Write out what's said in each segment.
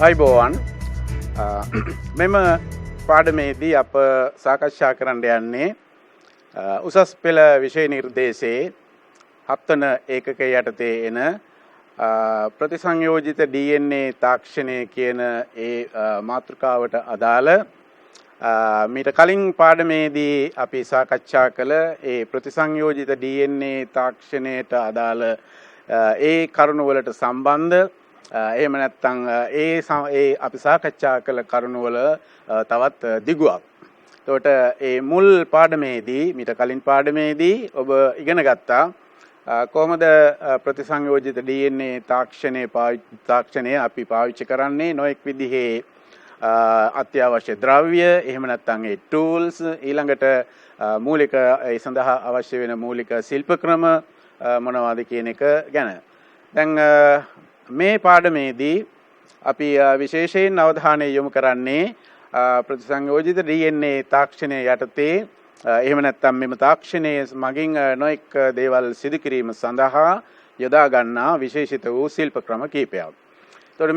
අයිබෝවන් මෙම පාඩමේදී අප සාකච්ඡා කරන්න යන්නේ උසස් පෙළ විෂය නිර්දේශයේ 7 වන ඒකකය යටතේ එන ප්‍රතිසංයෝජිත DNA තාක්ෂණය කියන ඒ මාතෘකාවට අදාළ මීට කලින් පාඩමේදී අපි සාකච්ඡා කළ ඒ ප්‍රතිසංයෝජිත DNA තාක්ෂණයට අදාළ ඒ කරුණු වලට සම්බන්ධ එහෙම නැත්නම් ඒ අපි සාකච්ඡා කළ කරුණු වල තවත් දිගුවක්. එතකොට ඒ මුල් පාඩමේදී මීට කලින් පාඩමේදී ඔබ ඉගෙන ගත්තා කොහොමද ප්‍රතිසංයෝජිත DNA තාක්ෂණය අපි පාවිච්චි කරන්නේ නොඑක් විදිහේ අත්‍යවශ්‍ය ද්‍රව්‍ය එහෙම නැත්නම් ඒ ටූල්ස් ඊළඟට මූලික ඒ සඳහා අවශ්‍ය වෙන මූලික ශිල්ප ක්‍රම මොනවද කියන එක ගැන. දැන් මේ පාඩමේදී අපි විශේෂයෙන් අවධානය යොමු කරන්නේ ප්‍රතිසංයෝජිත DNA තාක්ෂණය යටතේ එහෙම නැත්නම් මෙම තාක්ෂණයේ මගින් නොඑක් දේවල් සිදු කිරීම සඳහා යොදා ගන්නා විශේෂිත වූ ශිල්ප ක්‍රම කිහිපයක්. එතකොට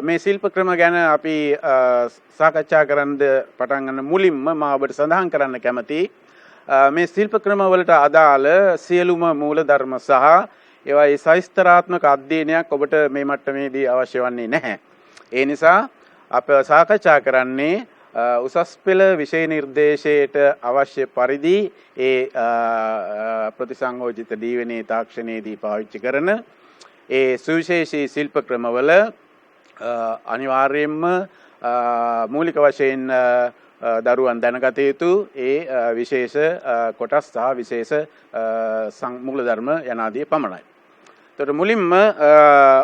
මේ ශිල්ප ක්‍රම ගැන අපි සාකච්ඡා කරන්න පටන් ගන්න මුලින්ම මම ඔබට සඳහන් කරන්න කැමතියි මේ ශිල්ප ක්‍රම වලට අදාළ සියලුම මූලධර්ම සහ ඒවා ඒ සවිස්තරාත්මක අධ්‍යයනයක් ඔබට මේ මට්ටමේදී අවශ්‍ය වන්නේ නැහැ. ඒ නිසා අප සාකච්ඡා කරන්නේ උසස් පෙළ විෂය නිර්දේශයට අවශ්‍ය පරිදි ඒ ප්‍රතිසංයෝජිත DNA තාක්ෂණයේදී පාවිච්චි කරන ඒ සුවිශේෂී ශිල්ප ක්‍රමවල අනිවාර්යයෙන්ම මූලික වශයෙන් දරුවන් දැනගත යුතු ඒ විශේෂ කොටස් සහ විශේෂ මූලධර්ම යනාදී පමණයි. එතකොට මුලින්ම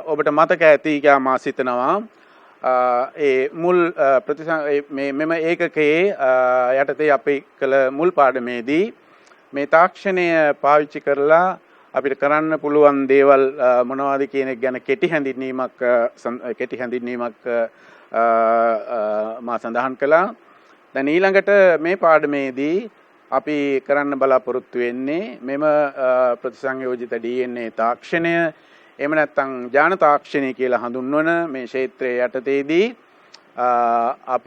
ඔබට මතක ඇති කියලා මා සිතනවා ඒ මුල් මෙම ඒකකයේ යටතේ අපි කළ මුල් පාඩමේදී මේ තාක්ෂණය පාවිච්චි කරලා අපිට කරන්න පුළුවන් දේවල් මොනවද කියන එක ගැන කෙටි හැඳින්වීමක් මා සඳහන් කළා. දැන් ඊළඟට මේ පාඩමේදී අපි කරන්න බලාපොරොත්තු වෙන්නේ මෙම ප්‍රතිසංයෝජිත DNA තාක්ෂණය එහෙම නැත්නම් ඥාන තාක්ෂණය කියලා හඳුන්වන මේ ක්ෂේත්‍රයේ යටතේදී අප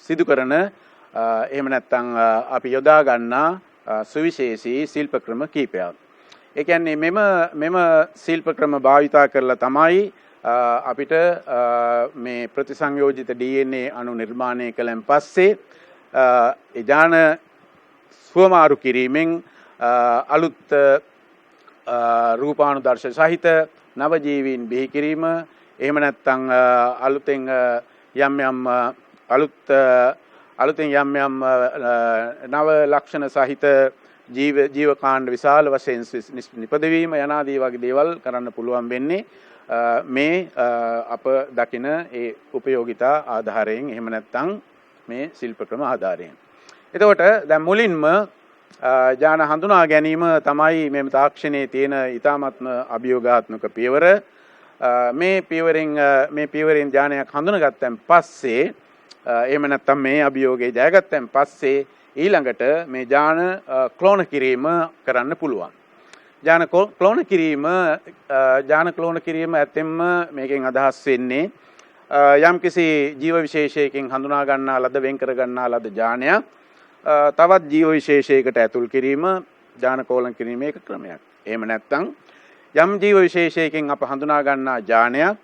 සිදු කරන එහෙම නැත්නම් අපි යොදා ගන්නා සුවිශේෂී ශිල්ප ක්‍රම කිහිපයක්. ඒ කියන්නේ මෙම ශිල්ප ක්‍රම භාවිතා කරලා තමයි අපිට මේ ප්‍රතිසංයෝජිත DNA අණු නිර්මාණය කළන් පස්සේ ඥාන ස්වමාරු කිරීමෙන් අලුත් රූපානුදර්ශ සහිත නව ජීවීන් බිහි කිරීම එහෙම නැත්නම් අලුතෙන් යම් නව ලක්ෂණ සහිත ජීවකාණ්ඩ විශාල වශයෙන් නිපදවීම යනාදී වගේ දේවල් කරන්න පුළුවන් වෙන්නේ මේ අප දකින ඒ උපයෝගිතා ආධාරයෙන් එහෙම නැත්නම් මේ ශිල්ප ක්‍රම ආධාරයෙන්. එතකොට දැන් මුලින්ම ඥාන හඳුනා ගැනීම තමයි මේ තාක්ෂණයේ තියෙන ඊ타ත්ම අභියෝගාත්මක පියවර. මේ පියවරෙන් ඥානයක් හඳුනාගත්තන් පස්සේ එහෙම නැත්නම් මේ අභියෝගේ ජයගත්තන් පස්සේ ඊළඟට මේ ඥාන ක්ලෝන කිරීම කරන්න පුළුවන්. ඥාන ක්ලෝන කිරීම ඇත්තෙන්ම මේකෙන් අදහස් වෙන්නේ යම්කිසි ජීව විශේෂයකින් හඳුනා ගන්නා ලද වෙන් කර ගන්නා ලද ඥානයක් තවත් ජීව විශේෂයකට ඇතුල් කිරීම ඥාන කෝලන කිරීම එක ක්‍රමයක්. එහෙම නැත්නම් යම් ජීව විශේෂයකින් අප හඳුනා ගන්නා ඥානයක්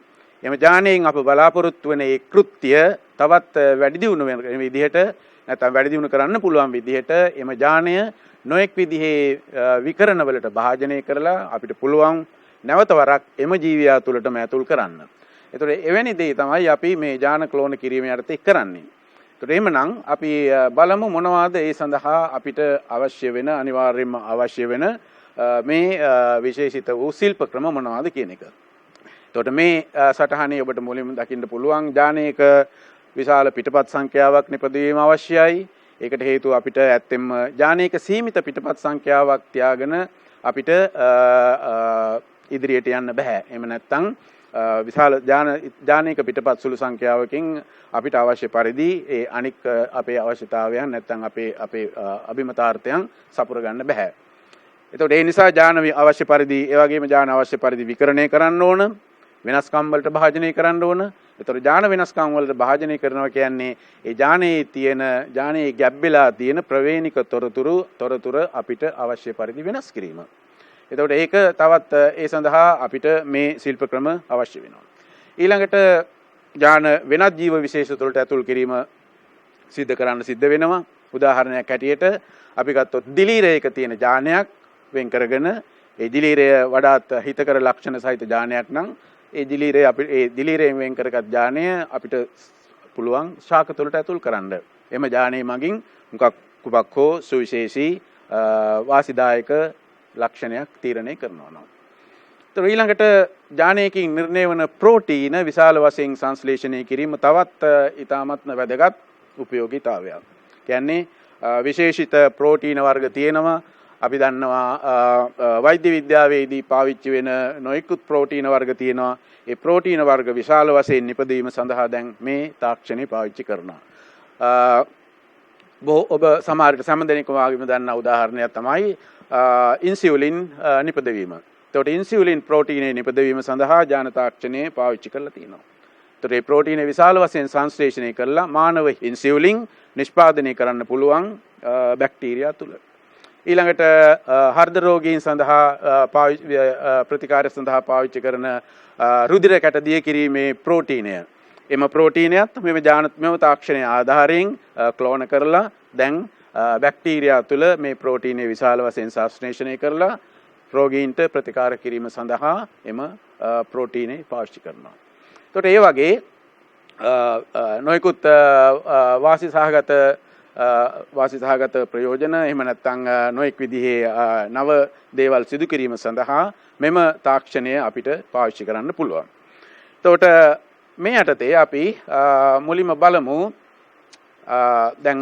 එම ඥානයෙන් අප බලාපොරොත්තු වෙන ඒ කෘත්‍ය තවත් වැඩි දියුණු වෙන විදිහට නැත්නම් වැඩි දියුණු කරන්න පුළුවන් විදිහට එම ඥානය නොඑක් විදිහේ විකරණ වලට භාජනය කරලා අපිට පුළුවන් නැවත වරක් එම ජීවියා තුළටම ඇතුල් කරන්න. ඒතකොට එවැනි දේ තමයි අපි මේ ඥාන ක්ලෝන කිරීම යටතේ කරන්නේ. ඒතකොට එහෙමනම් අපි බලමු මොනවාද ඒ සඳහා අපිට අවශ්‍ය වෙන අනිවාර්යයෙන්ම අවශ්‍ය වෙන මේ විශේෂිත වූ ශිල්ප ක්‍රම මොනවාද කියන එක. එතකොට මේ සටහනේ ඔබට මුලින්ම දකින්න පුළුවන් ඥානයක විශාල පිටපත් සංඛ්‍යාවක් නිපදවීම අවශ්‍යයි. ඒකට හේතුව අපිට ඇත්තෙන්ම ඥානයක සීමිත පිටපත් සංඛ්‍යාවක් තියාගෙන අපිට ඉදිරියට යන්න බෑ. එහෙම නැත්නම් විශාල ඥානයක පිටපත් සුළු සංඛ්‍යාවකින් අපිට අවශ්‍ය පරිදි ඒ අනික් අපේ අවශ්‍යතාවයන් නැත්නම් අපේ අභිමතාර්ථයන් සපුර ගන්න බෑ. එතකොට ඒ නිසා යාන අවශ්‍ය පරිදි ඒ වගේම යාන අවශ්‍ය පරිදි විකරණය කරන්න ඕන. වෙනස්කම් වලට භාජනය කරන්න ඕන. එතකොට යාන වෙනස්කම් වලට භාජනය කරනවා කියන්නේ ඒ යානයේ ගැබ් වෙලා තියෙන ප්‍රවේණික තොරතුරු අපිට අවශ්‍ය පරිදි වෙනස් කිරීම. එතකොට ඒක තවත් ඒ සඳහා අපිට මේ ශිල්ප ක්‍රම අවශ්‍ය වෙනවා. ඊළඟට යාන වෙනත් ජීව විශේෂ තුළට ඇතුල් කිරීම සිද්ධ වෙනවා. උදාහරණයක් හැටියට අපි ගත්තොත් දිලීරයක තියෙන යානයක් වෙන් කරගෙන ඒ දිලීරය වඩාත් හිතකර ලක්ෂණ සහිත යානයක් නම් ඒ දිලීරයෙන් වෙන් කරගත් යානය අපිට පුළුවන් ශාක තුළට ඇතුල් කරන්න. එම යානයේ මගින් කුපක් හෝ සුවිශේෂී වාසිදායක ලක්ෂණයක් තීරණය කරනවා. ඊළඟට යානයකින් නිර්ණය වන ප්‍රෝටීන විශාල වශයෙන් සංශ්ලේෂණය කිරීම තවත් ඉතාමත්ම වැදගත් උපයෝගීතාවයක්. කියන්නේ විශේෂිත ප්‍රෝටීන වර්ග තියෙනවා. අපි දන්නවා වෛද්‍ය විද්‍යාවේදී පාවිච්චි වෙන නොයෙකුත් ප්‍රෝටීන වර්ග තියෙනවා. ඒ ප්‍රෝටීන වර්ග විශාල වශයෙන් නිපදවීම සඳහා දැන් මේ තාක්ෂණය පාවිච්චි කරනවා. ඔබ සමහරට සම්දෙනෙක් වගේම දන්නා උදාහරණයක් තමයි ඉන්සියුලින් නිපදවීම. එතකොට ඉන්සියුලින් ප්‍රෝටීනයේ නිපදවීම සඳහා යාන තාක්ෂණය පාවිච්චි කරලා තියෙනවා. එතකොට මේ ප්‍රෝටීන විශාල වශයෙන් සංශ්ලේෂණය කරලා මානව ඉන්සියුලින් නිෂ්පාදනය කරන්න පුළුවන් බැක්ටීරියා තුල. ඊළඟට හෘද රෝගීන් සඳහා ප්‍රතිකාර සඳහා පාවිච්චි කරන රුධිර කැට දිය කිරීමේ ප්‍රෝටීනය. එම ප්‍රෝටීනයත් මෙම තාක්ෂණය ආධාරයෙන් ක්ලෝන කරලා දැන් බැක්ටීරියා තුළ මේ ප්‍රෝටීනය විශාල වශයෙන් සංශ්ලේෂණය කරලා රෝගීන්ට ප්‍රතිකාර කිරීම සඳහා එම ප්‍රෝටීනය පාවිච්චි කරනවා. එතකොට ඒ වගේ නොයෙකුත් වාසි සහගත ප්‍රයෝජන එහෙම නැත්නම් නොඑක් විදිහේ නව දේවල් සිදු කිරීම සඳහා මෙම තාක්ෂණය අපිට පාවිච්චි කරන්න පුළුවන්. එතකොට මේ යටතේ අපි මුලින්ම බලමු දැන්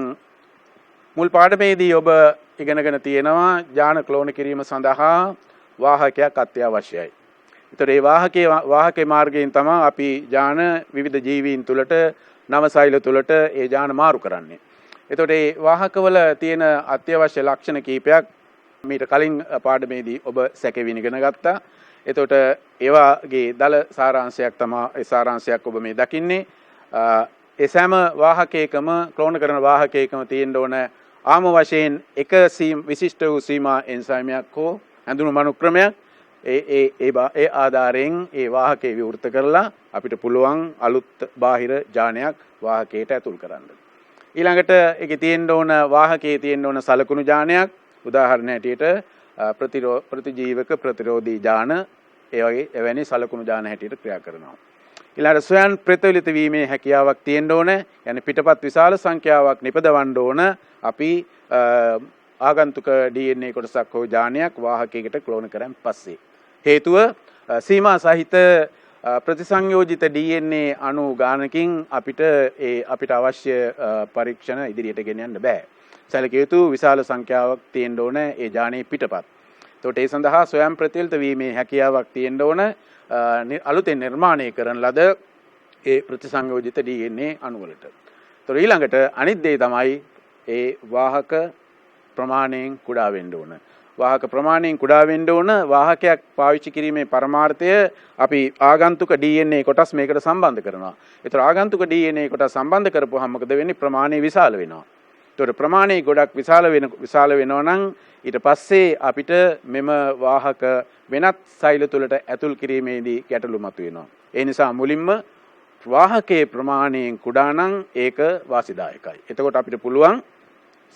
මුල් පාඩමේදී ඔබ ඉගෙනගෙන තියෙනවා යාන ක්ලෝන කිරීම සඳහා වාහකයක් අත්‍යවශ්‍යයි. ඒතර ඒ වාහකේ මාර්ගයෙන් තමයි අපි යාන විවිධ ජීවීන් තුළට නව සෛල තුළට ඒ යාන මාරු කරන්නේ. එතකොට මේ වාහකවල තියෙන අත්‍යවශ්‍ය ලක්ෂණ කීපයක් මීට කලින් පාඩමේදී ඔබ සැකෙවින් ඉගෙන ගත්තා. එතකොට ඒවාගේ දල සාරාංශයක් ඔබ මේ දකින්නේ. ඒ සෑම වාහකයකම ක්ලෝන කරන වාහකයකම තියෙන්න ඕන ආම වශයෙන් එක විශිෂ්ට වූ සීමා එන්සයිමයක් හෝ ඇඳුණු මනුක්‍රමයක්. ඒ ආධාරයෙන් ඒ වාහකේ විවෘත කරලා අපිට පුළුවන් අලුත් බාහිර යානයක් වාහකයට ඇතුල් කරන්න. ඊළඟට ඒකේ තියෙන්න ඕන වාහකයේ තියෙන්න ඕන සලකුණු යානයක්. උදාහරණ හැටියට ප්‍රතිජීවක ප්‍රතිරෝධී යාන ඒ වගේ එවැනි සලකුණු යාන හැටියට ක්‍රියා කරනවා. ඊළඟට ස්වයන් ප්‍රතිවලිත වීමේ හැකියාවක් තියෙන්න ඕන. يعني පිටපත් විශාල සංඛ්‍යාවක් නිපදවන්න ඕන. අපි ආගන්තුක DNA කොටසක් හෝ යානයක් වාහකයකට ක්ලෝන කරන් පස්සේ. හේතුව සීමා සහිත ප්‍රතිසංයෝජිත DNA අණු ගානකින් අපිට අවශ්‍ය පරීක්ෂණ ඉදිරියට ගෙන යන්න බෑ. සැලකිය යුතු විශාල සංඛ්‍යාවක් තියෙන්න ඕන ඒ යානයේ පිටපත්. එතකොට ඒ සඳහා ස්වයං ප්‍රතිවලිත වීමේ හැකියාවක් තියෙන්න ඕන අලුතෙන් නිර්මාණය කරන ලද ඒ ප්‍රතිසංයෝජිත DNA අණු වලට. එතකොට ඊළඟට අනිත් දේ තමයි ඒ වාහක ප්‍රමාණයෙන් කුඩා වෙන්න ඕන. වාහක ප්‍රමාණයෙන් කුඩා වෙන්න ඕන. වාහකයක් පාවිච්චි කිරීමේ පරමාර්ථය අපි ආගන්තුක DNA කොටස් මේකට සම්බන්ධ කරනවා. ඒතර ආගන්තුක DNA කොටස් සම්බන්ධ කරපුවාම මොකද වෙන්නේ? ප්‍රමාණය විශාල වෙනවා. ඒතර ප්‍රමාණය ගොඩක් විශාල වෙනවා නම් ඊට පස්සේ අපිට මෙම වාහක වෙනත් සෛල තුළට ඇතුල් කිරීමේදී ගැටලු මතුවෙනවා. ඒ නිසා මුලින්ම වාහකයේ ප්‍රමාණයෙන් කුඩා නම් ඒක වාසිදායකයි. එතකොට අපිට පුළුවන්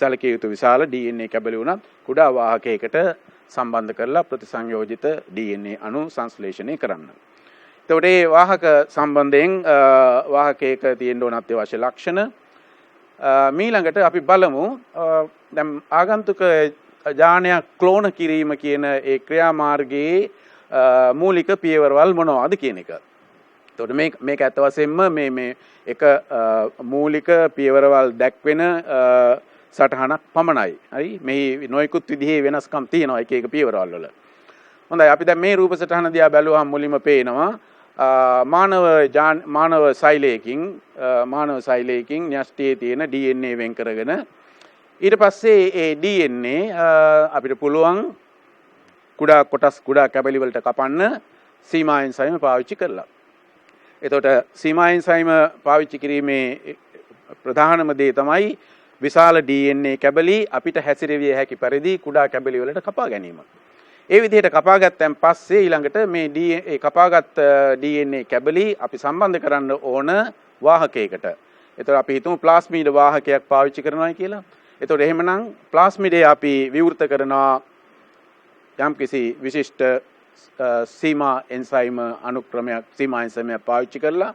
සැලකිය යුතු විශාල DNA කැබලි වුණත් කුඩා වාහකයකට සම්බන්ධ කරලා ප්‍රතිසංයෝජිත DNA අණු සංශ්ලේෂණය කරන්න. එතකොට මේ වාහක සම්බන්ධයෙන් වාහකයක තියෙන්න ඕන අත්‍යවශ්‍ය ලක්ෂණ මීළඟට අපි බලමු දැන් ආගන්තුක යානයක් ක්ලෝන කිරීම කියන ඒ ක්‍රියාමාර්ගයේ මූලික පියවරවල් මොනවද කියන එක. එතකොට මේක ඇත්ත වශයෙන්ම මේ එක මූලික පියවරවල් දැක්වෙන සටහනක් පමණයි. හරි මේ නොයෙකුත් විදිහේ වෙනස්කම් තියෙනවා එක එක පියවරවල් වල. හොඳයි අපි දැන් මේ රූප සටහන දිහා බැලුවහම මුලින්ම පේනවා මානව සෛලයකින් න්‍යෂ්ටියේ තියෙන DNA වෙන් කරගෙන ඊට පස්සේ ඒ DNA අපිට පුළුවන් කුඩා කොටස් කුඩා කැබලි වලට කපන්න සීමා එන්සයිම පාවිච්චි කරලා. එතකොට සීමා එන්සයිම පාවිච්චි කිරීමේ ප්‍රධානම දේ තමයි විශාල DNA කැබලි අපිට හැසිරවිය හැකි පරිදි කුඩා කැබලි වලට කපා ගැනීම. ඒ විදිහට කපාගත්තන් පස්සේ ඊළඟට මේ කපාගත් DNA කැබලි අපි සම්බන්ධ කරන්න ඕන වාහකයකට. එතකොට අපි හිතමු ප්ලාස්මිඩ වාහකයක් පාවිච්චි කරනවා කියලා. එතකොට එහෙමනම් ප්ලාස්මිඩේ අපි විවෘත කරනවා යම්කිසි විශිෂ්ට සීමා එන්සයිම අනුක්‍රමයක් සීමා එන්සයිමයක් පාවිච්චි කරලා.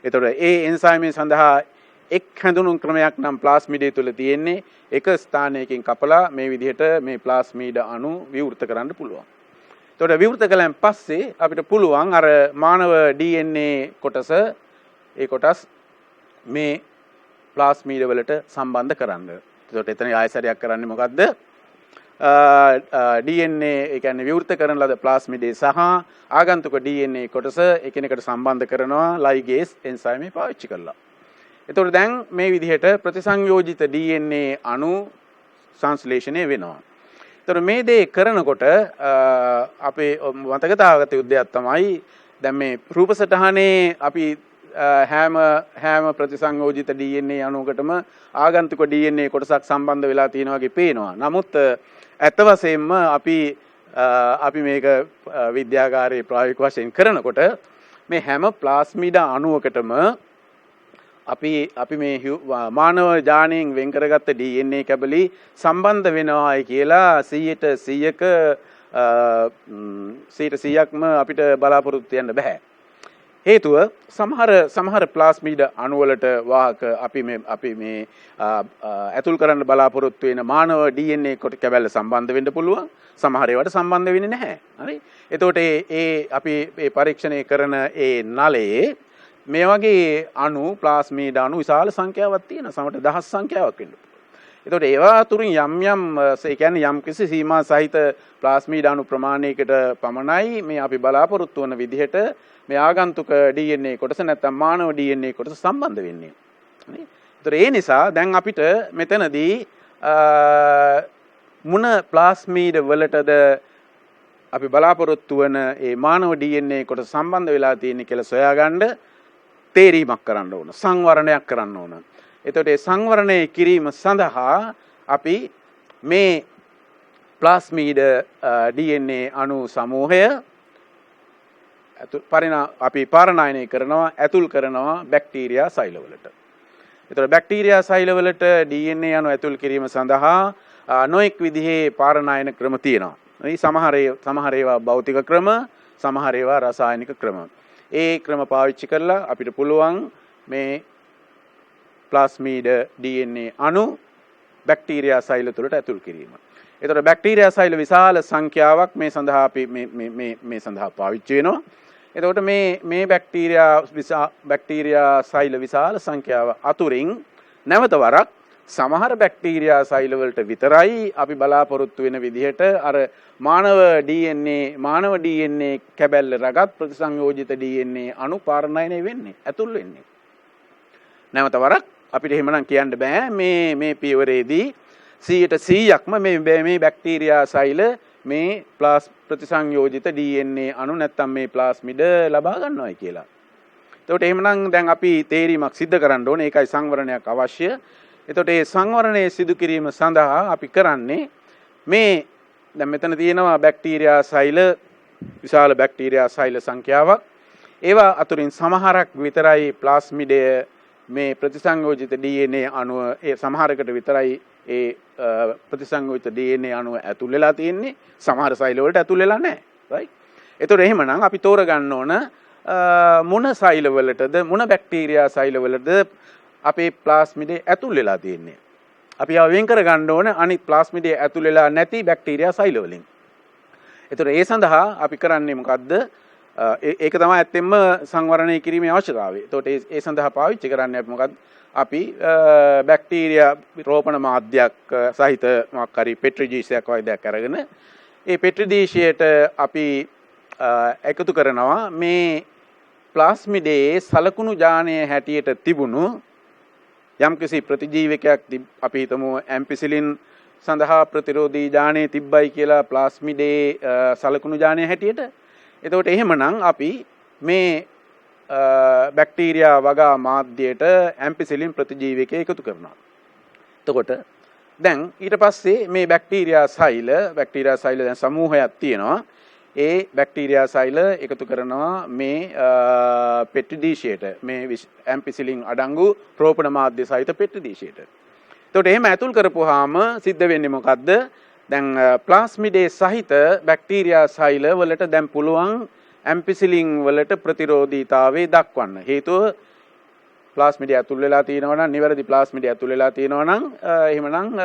එතකොට ඒ එන්සයිමේ සඳහා එක් හැඳුනුම් ක්‍රමයක් නම් ප්ලාස්මිඩේ තුල තියෙන්නේ එක ස්ථානයකින් කපලා මේ විදිහට මේ ප්ලාස්මිඩ අණු විවෘත කරන්න පුළුවන්. එතකොට විවෘත කළාන් පස්සේ අපිට පුළුවන් අර මානව DNA කොටස ඒ කොටස් මේ ප්ලාස්මිඩ වලට සම්බන්ධ කරන්න. එතකොට එතන ආයසරයක් කරන්නේ මොකද්ද? DNA ඒ කියන්නේ විවෘත කරන ලද ප්ලාස්මිඩේ සහ ආගන්තුක DNA කොටස එකිනෙකට සම්බන්ධ කරනවා ලයිගේස් එන්සයිමේ පාවිච්චි කරලා. එතකොට දැන් මේ විදිහට ප්‍රතිසංයෝජිත DNA අණු සංශ්ලේෂණය වෙනවා. එතකොට මේ දේ කරනකොට අපේ මතක තබාගත යුත්තේ තමයි දැන් මේ රූපසටහනේ අපි හැම ප්‍රතිසංයෝජිත DNA අණුවකටම ආගන්තුක DNA කොටසක් සම්බන්ධ වෙලා තියෙනවා වගේ පේනවා. නමුත් ඇත්ත වශයෙන්ම අපි මේක විද්‍යාගාරයේ ප්‍රායෝගික වශයෙන් කරනකොට මේ හැම ප්ලාස්මිඩ අණුවකටම අපි මේ මානව ජානයෙන් වෙන් කරගත්ත DNA කැබලි සම්බන්ධ වෙනවායි කියලා 100%ක්ම අපිට බලාපොරොත්තු වෙන්න බෑ. හේතුව සමහර ප්ලාස්මිඩ අණු වලට වාහක අපි මේ ඇතුල් කරන්න බලාපොරොත්තු වෙන මානව DNA කොට කැබල්ල සම්බන්ධ වෙන්න පුළුවන්. සමහර ඒවාට සම්බන්ධ වෙන්නේ නැහැ. හරි. එතකොට අපි මේ පරීක්ෂණය කරන ඒ නලයේ මේ වගේ අණු ප්ලාස්මිඩ අණු විශාල සංඛ්‍යාවක් තියෙනවා. සමහරට දහස් සංඛ්‍යාවක් වෙන්න පුළුවන්. එතකොට ඒවා අතුරින් යම් ඒ කියන්නේ යම් කිසි සීමා සහිත ප්ලාස්මිඩ අණු ප්‍රමාණයකට පමණයි මේ අපි බලාපොරොත්තු වන විදිහට මේ ආගන්තුක DNA කොටස නැත්නම් මානව DNA කොටස සම්බන්ධ වෙන්නේ. හරි. ඒතර ඒ නිසා දැන් අපිට මෙතනදී මොන ප්ලාස්මිඩ වලටද අපි බලාපොරොත්තු වන ඒ මානව DNA කොටස සම්බන්ධ වෙලා තියෙන්නේ කියලා සොයාගන්න තේරීමක් කරන්න ඕන. සංවරණයක් කරන්න ඕන. එතකොට ඒ සංවරණය කිරීම සඳහා අපි මේ ප්ලාස්මිඩ DNA අණු සමූහය අපි පාරණායනය කරනවා ඇතුල් කරනවා බැක්ටීරියා සෛලවලට. එතකොට බැක්ටීරියා සෛලවලට DNA අණු ඇතුල් කිරීම සඳහා නොඑක් විදිහේ පාරණායන ක්‍රම තියෙනවා. සමහර ඒවා භෞතික ක්‍රම, සමහර ඒවා රසායනික ක්‍රම. ඒ ක්‍රම පාවිච්චි කරලා අපිට පුළුවන් මේ ප්ලාස්මිඩ DNA අණු බැක්ටීරියා සෛල තුළට ඇතුල් කිරීම. එතකොට බැක්ටීරියා සෛල විශාල සංඛ්‍යාවක් මේ සඳහා අපි මේ සඳහා පාවිච්චි වෙනවා. එතකොට මේ බැක්ටීරියා සෛල විශාල සංඛ්‍යාව අතුරින් නැවත වරක් සමහර බැක්ටීරියා සෛල වලට විතරයි අපි බලාපොරොත්තු වෙන විදිහට අර මානව DNA කැබැල්ල රගත් ප්‍රතිසංයෝජිත DNA අණු පාරණායනය වෙන්නේ ඇතුල් වෙන්නේ. නැවත වරක් අපිට එහෙමනම් කියන්න බෑ මේ පියවරේදී 100%ක්ම මේ බැක්ටීරියා සෛල මේ ප්‍රතිසංයෝජිත DNA අණු නැත්තම් මේ ප්ලාස්මිඩ ලබා ගන්නවයි කියලා. එතකොට එහෙමනම් දැන් අපි තේරීමක් සිද්ධ කරන්න ඕනේ. ඒකයි සංවරණයක් අවශ්‍ය. එතකොට මේ සංවරණය සිදු කිරීම සඳහා අපි කරන්නේ මේ දැන් මෙතන තියෙනවා බැක්ටීරියා සෛල විශාල බැක්ටීරියා සෛල සංඛ්‍යාවක්. ඒවා අතුරින් සමහරක් විතරයි ප්ලාස්මිඩය මේ ප්‍රතිසංයෝජිත DNA අණුව ඒ සමහරකට විතරයි ඒ ප්‍රතිසංයෝජිත DNA අණුව ඇතුල් වෙලා තියෙන්නේ. සමහර සෛල වලට ඇතුල් වෙලා නැහැ. right? එතකොට එහෙමනම් අපි තෝරගන්න ඕන මොන සෛල වලටද මොන බැක්ටීරියා සෛල වලටද අපේ ප්ලාස්මිඩේ ඇතුල් වෙලා තියෙන්නේ. අපි ආව වෙන් කර ගන්න ඕන අනිත් ප්ලාස්මිඩේ ඇතුල් වෙලා නැති බැක්ටීරියා සෛල වලින්. ඒතර ඒ සඳහා අපි කරන්නේ මොකද්ද? ඒක තමයි ඇත්තෙන්ම සංවරණය කිරීමේ අවශ්‍යතාවය. ඒතකොට ඒ සඳහා පාවිච්චි කරන්නේ අපි මොකද්ද? අපි බැක්ටීරියා රෝපණ මාධ්‍යයක් සහිත මොකක් හරි පෙට්‍රි ජීෂයක් වගේ දෙයක් අරගෙන ඒ පෙට්‍රි ජීෂයට අපි එකතු කරනවා මේ ප්ලාස්මිඩේ සලකුණු ජානය හැටියට තිබුණු යම්කිසි ප්‍රතිජීවකයක් අපි හිතමු ඇම්පිසිලින් සඳහා ප්‍රතිරෝධී යානය තිබ්බයි කියලා ප්ලාස්මිඩේ සලකුණු යානය හැටියට. එතකොට එහෙමනම් අපි මේ බැක්ටීරියා වගා මාධ්‍යයට ඇම්පිසිලින් ප්‍රතිජීවකය එකතු කරනවා. එතකොට දැන් ඊට පස්සේ මේ බැක්ටීරියා සෛල දැන් සමූහයක් තියෙනවා. ඒ බැක්ටීරියා සෛල එකතු කරනවා මේ පෙට්ටිදීශයට මේ ඇම්පිසිලින් අඩංගු රෝපණ මාධ්‍ය සහිත පෙට්ටිදීශයට. එතකොට එහෙම ඇතුල් කරපුවාම සිද්ධ වෙන්නේ මොකද්ද? දැන් ප්ලාස්මිඩේ සහිත බැක්ටීරියා සෛල වලට දැන් පුළුවන් ඇම්පිසිලින් වලට ප්‍රතිරෝධීතාවය දක්වන්න. හේතුව ප්ලාස්මිඩේ ඇතුල් වෙලා තියෙනවා නම් නිවැරදි ප්ලාස්මිඩේ ඇතුල් වෙලා තියෙනවා නම් එහෙමනම්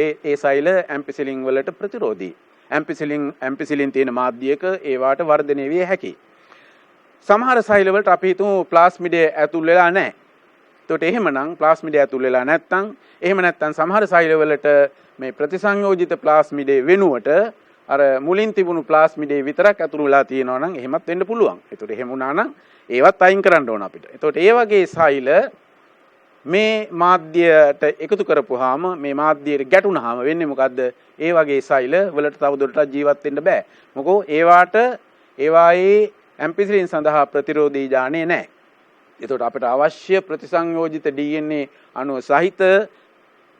ඒ සෛල ඇම්පිසිලින් වලට ප්‍රතිරෝධී. ඇම්පිසිලින් තියෙන මාධ්‍යයක ඒවාට වර්ධනය විය හැකියි. සමහර සෛල වලට අපි හිතමු ප්ලාස්මිඩේ ඇතුල් වෙලා නැහැ. එතකොට එහෙමනම් ප්ලාස්මිඩේ ඇතුල් වෙලා නැත්නම් සමහර සෛල වලට මේ ප්‍රතිසංයෝජිත ප්ලාස්මිඩේ වෙනුවට අර මුලින් තිබුණු ප්ලාස්මිඩේ විතරක් ඇතුළු වෙලා තියෙනවා නම් එහෙමත් වෙන්න පුළුවන්. ඒතකොට එහෙම වුණා නම් ඒවත් අයින් කරන්න ඕන අපිට. ඒතකොට ඒ වගේ සෛල මේ මාධ්‍යයට එකතු කරපුවාම මේ මාධ්‍යයට ගැටුණාම වෙන්නේ මොකද්ද? ඒ වගේ සෛල වලට තවදුරටත් ජීවත් වෙන්න බෑ. මොකෝ ඒවායේ ඇම්පිසිලින් සඳහා ප්‍රතිරෝධී යානය නැහැ. ඒතකොට අපිට අවශ්‍ය ප්‍රතිසංයෝජිත DNA අණු සහිත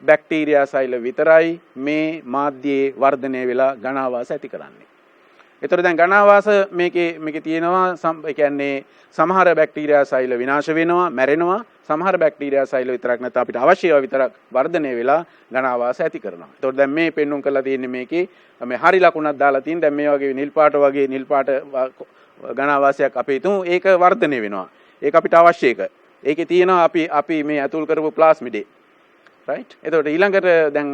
බැක්ටීරියා සෛල විතරයි මේ මාධ්‍යයේ වර්ධනය වෙලා ඝනාවාස ඇති කරන්නේ. ඒතර දැන් ඝනාවාස මේකේ තියෙනවා ඒ කියන්නේ සමහර බැක්ටීරියා සෛල විනාශ වෙනවා, මැරෙනවා. සමහර බැක්ටීරියා සෛල විතරක් නැත්නම් අපිට අවශ්‍ය ඒවා විතරක් වර්ධනය වෙලා ඝනාවාස ඇති කරනවා. ඒතකොට දැන් මේ පෙන්වුම් කරලා තියෙන්නේ මේකේ මේ හරි ලකුණක් දාලා තියෙන. දැන් මේ වගේ නිල් පාට ඝනාවාසයක් අපි හිතමු ඒක වර්ධනය වෙනවා. ඒක අපිට අවශ්‍ය එක. ඒකේ තියෙනවා අපි මේ ඇතුල් කරපු ප්ලාස්මිඩේ. right? එතකොට ඊළඟට දැන්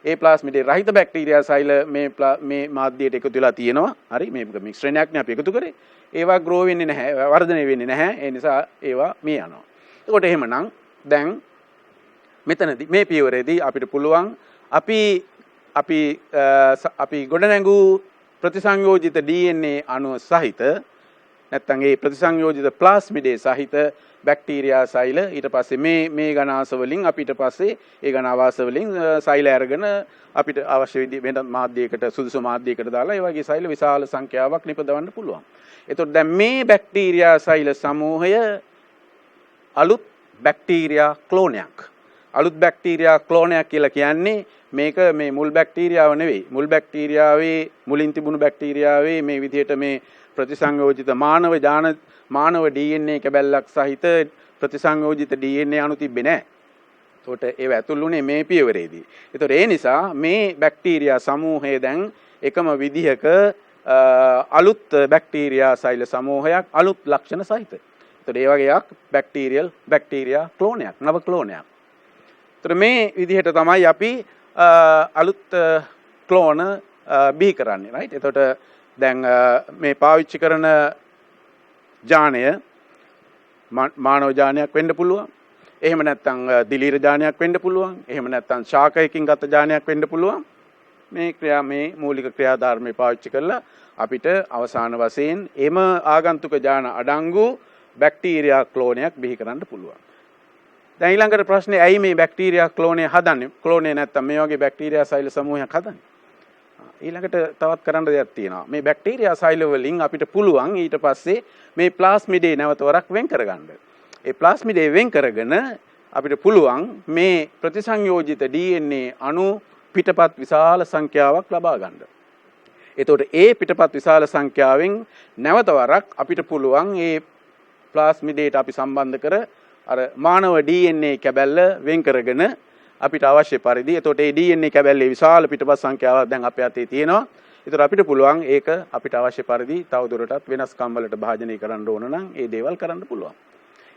ඒ ප්ලාස්මිඩේ රහිත බැක්ටීරියා සෛල මේ මාධ්‍යයට එකතු වෙලා තියෙනවා. හරි මේක මිශ්‍රණයක් නේ අපි එකතු කරේ. ඒවා ග්‍රෝ වෙන්නේ නැහැ, වර්ධනය වෙන්නේ නැහැ. ඒ නිසා ඒවා මේ යනවා. එතකොට එහෙමනම් දැන් මෙතනදී මේ පියවරේදී අපිට පුළුවන් අපි ගොඩනැගූ ප්‍රතිසංයෝජිත DNA අණු සහිත නැත්නම් ඒ ප්‍රතිසංයෝජිත ප්ලාස්මිඩේ සහිත බැක්ටීරියා සෛල ඊට පස්සේ මේ ඝනාස වලින් අපිට පස්සේ ඒ ඝනාවාස වලින් සෛල අරගෙන අපිට අවශ්‍ය වෙන මාධ්‍යයකට සුදුසු මාධ්‍යයකට දාලා ඒ වගේ සෛල විශාල සංඛ්‍යාවක් නිපදවන්න පුළුවන්. එතකොට දැන් මේ බැක්ටීරියා සෛල සමූහය අලුත් බැක්ටීරියා ක්ලෝනයක්. අලුත් බැක්ටීරියා ක්ලෝනයක් කියලා කියන්නේ මේක මේ මුල් බැක්ටීරියාව නෙවෙයි. මුල් බැක්ටීරියාවේ මුලින් තිබුණු බැක්ටීරියාවේ මේ විදිහට මේ ප්‍රතිසංයෝජිත මානව DNA කැබැල්ලක් සහිත ප්‍රතිසංයෝජිත DNA අණු තිබ්බේ නැහැ. ඒකට ඒව ඇතුළු වුණේ මේ පියවරේදී. ඒතකොට ඒ නිසා මේ බැක්ටීරියා සමූහය දැන් එකම විදිහක අලුත් බැක්ටීරියා සෛල සමූහයක් අලුත් ලක්ෂණ සහිත. ඒතකොට ඒ වගේක් බැක්ටීරියා ක්ලෝනයක්, නව ක්ලෝනයක්. ඒතකොට මේ විදිහට තමයි අපි අලුත් ක්ලෝන බිහි කරන්නේ, right? එතකොට දැන් මේ පාවිච්චි කරන යානය මානව යානයක් වෙන්න පුළුවන්. එහෙම නැත්නම් දිලීර යානයක් වෙන්න පුළුවන්. එහෙම නැත්නම් ශාකයකින් ගත යානයක් වෙන්න පුළුවන්. මේ මූලික ක්‍රියාධර්මයේ පාවිච්චි කරලා අපිට අවසාන වශයෙන් එම ආගන්තුක යාන අඩංගු බැක්ටීරියා ක්ලෝනයක් බිහි කරන්න පුළුවන්. දැන් ඊළඟට ප්‍රශ්නේ ඇයි මේ බැක්ටීරියා ක්ලෝනය හදන්නේ? ක්ලෝනය නැත්නම් මේ වගේ බැක්ටීරියා සෛල සමූහයක් හදන්නේ? ඊළඟට තවත් කරන්න දෙයක් තියෙනවා. මේ බැක්ටීරියා සෛල වලින් අපිට පුළුවන් ඊට පස්සේ මේ ප්ලාස්මිඩේ නැවත වරක් වෙන් කරගන්න. ඒ ප්ලාස්මිඩේ වෙන් කරගෙන අපිට පුළුවන් මේ ප්‍රතිසංයෝජිත DNA අණු පිටපත් විශාල සංඛ්‍යාවක් ලබා ගන්න. එතකොට ඒ පිටපත් විශාල සංඛ්‍යාවෙන් නැවත වරක් අපිට පුළුවන් මේ ප්ලාස්මිඩේට අපි සම්බන්ධ කර අර මානව DNA කැබැල්ල වෙන් කරගෙන අපිට අවශ්‍ය පරිදි එතකොට ඒ DNA කැබැල්ලේ විශාල පිටපත් සංඛ්‍යාවක් දැන් අපේ අතේ තියෙනවා. ඒතර අපිට පුළුවන් ඒක අපිට අවශ්‍ය පරිදි තවදුරටත් වෙනස්කම් වලට භාජනය කරන්න ඕන නම් ඒ දේවල් කරන්න පුළුවන්.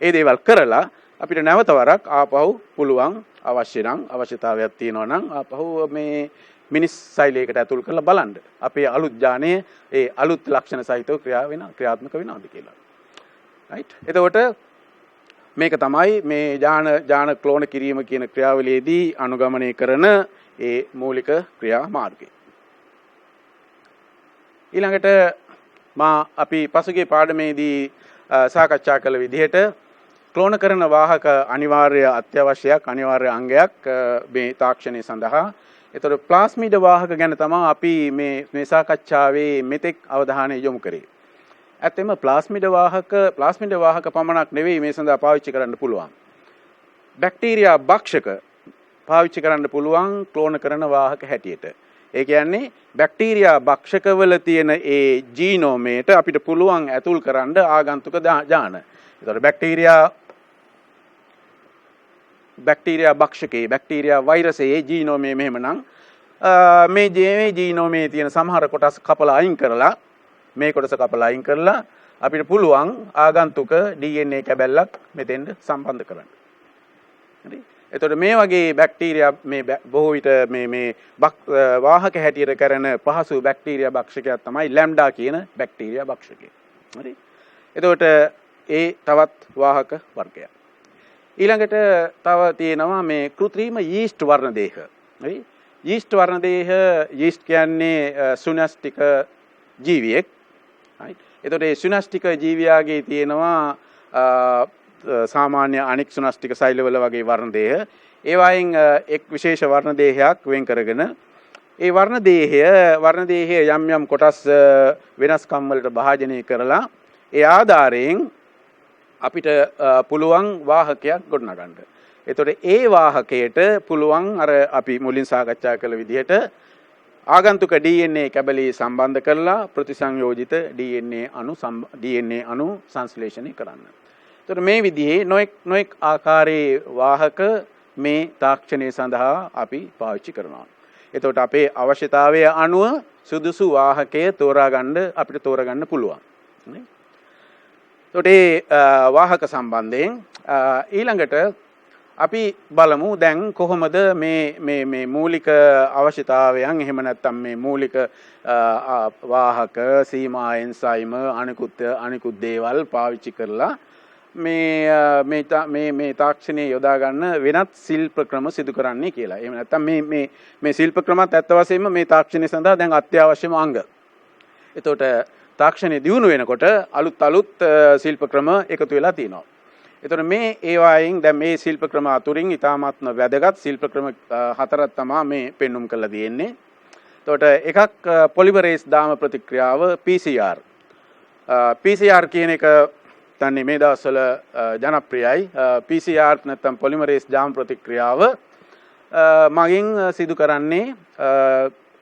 ඒ දේවල් කරලා අපිට නැවත වරක් ආපහු පුළුවන් අවශ්‍ය නම් අවශ්‍යතාවයක් තියෙනවා නම් ආපහු මේ මිනිස් සෛලයකට ඇතුල් කරලා බලන්න. අපේ අලුත් යානයේ ඒ අලුත් ලක්ෂණ සහිතව ක්‍රියාත්මක වෙනවද කියලා. right? එතකොට මේක තමයි මේ යාන ක්ලෝන කිරීම කියන ක්‍රියාවලියේදී අනුගමනය කරන ඒ මූලික ක්‍රියා මාර්ගය. ඊළඟට අපි පසුගිය පාඩමේදී සාකච්ඡා කළ විදිහට ක්ලෝන කරන වාහක අනිවාර්ය අත්‍යවශ්‍යයක් අනිවාර්ය අංගයක් මේ තාක්ෂණය සඳහා. එතකොට ප්ලාස්මිඩ වාහක ගැන තමයි අපි මේ සාකච්ඡාවේ මෙතෙක් අවධානය යොමු කරේ. ඇත්තෙම ප්ලාස්මිඩ වාහක පමණක් නෙවෙයි මේ සඳහා පාවිච්චි කරන්න පුළුවන්. බැක්ටීරියා භක්ෂක පාවිච්චි කරන්න පුළුවන් ක්ලෝන කරන වාහක හැටියට. ඒ කියන්නේ බැක්ටීරියා භක්ෂකවල තියෙන ඒ ජීනෝමයට අපිට පුළුවන් ඇතුල් කරන්න ආගන්තුක ජාන. එතකොට බැක්ටීරියා භක්ෂකේ බැක්ටීරියා වෛරසයේ ජීනෝමය මෙහෙමනම් මේ ජීනෝමයේ තියෙන සමහර කොටස් කපලා අයින් කරලා මේ කොටස කපලා අයින් කරලා අපිට පුළුවන් ආගන්තුක DNA කැබැල්ලක් මෙතෙන්ට සම්බන්ධ කරන්න. හරි. එතකොට මේ වගේ බැක්ටීරියා මේ බොහෝ විට මේ වාහක හැටියට කරන පහසු බැක්ටීරියා භක්ෂකයක් තමයි ලැම්ඩා කියන බැක්ටීරියා භක්ෂකය. හරි. එතකොට ඒ තවත් වාහක වර්ගයක්. ඊළඟට තව තියෙනවා මේ කෘත්‍රිම යීස්ට් වර්ණදේහ. හරි. යීස්ට් වර්ණදේහ යීස්ට් කියන්නේ සුනස්ටික ජීවියෙක්. right. එතකොට මේ සුනස්ටික ජීවියාගේ තියෙනවා සාමාන්‍ය අනික් සුනස්ටික සෛලවල වගේ වර්ණදේහ. ඒ වයින් එක් විශේෂ වර්ණදේහයක් වෙන් කරගෙන ඒ වර්ණදේහය යම් යම් කොටස් වෙනස්කම් වලට භාජනය කරලා ඒ ආධාරයෙන් අපිට පුළුවන් වාහකයක් ගොඩනගන්න. එතකොට ඒ වාහකයට පුළුවන් අර අපි මුලින් සාකච්ඡා කළ විදිහට ආගන්තුක DNA කැබලි සම්බන්ධ කරලා ප්‍රතිසංයෝජිත DNA අණු සංශ්ලේෂණය කරන්න. එතකොට මේ විදිහේ නොඑක් ආකාරයේ වාහක මේ තාක්ෂණය සඳහා අපි පාවිච්චි කරනවා. එතකොට අපේ අවශ්‍යතාවය අනුව සුදුසු වාහකය අපිට තෝරගන්න පුළුවන්. එතකොට මේ වාහක සම්බන්ධයෙන් ඊළඟට අපි බලමු දැන් කොහොමද මේ මූලික අවශ්‍යතාවයන් එහෙම නැත්නම් මේ මූලික වාහක සීමා එන්සයිම අනිකුත් දේවල් පාවිච්චි කරලා මේ තාක්ෂණය යොදා ගන්න වෙනත් ශිල්ප ක්‍රම සිදු කරන්නේ කියලා. එහෙම නැත්නම් මේ ශිල්ප ක්‍රමත් ඇත්ත වශයෙන්ම මේ තාක්ෂණය සඳහා දැන් අත්‍යවශ්‍යම අංග. එතකොට තාක්ෂණය දියුණු වෙනකොට අලුත් ශිල්ප ක්‍රම එකතු වෙලා තියෙනවා. එතකොට මේ ඒවායින් දැන් මේ ශිල්ප ක්‍රම අතුරින් ඉතාමත්ම වැදගත් ශිල්ප ක්‍රම හතරක් තමයි මේ පෙන්눔 කරලා තියෙන්නේ. එතකොට එකක් පොලිමරේස් දාම ප්‍රතික්‍රියාව PCR. PCR කියන එක තන්නේ මේ දවස්වල ජනප්‍රියයි. PCR නැත්නම් පොලිමරේස් දාම ප්‍රතික්‍රියාව මගින් සිදු කරන්නේ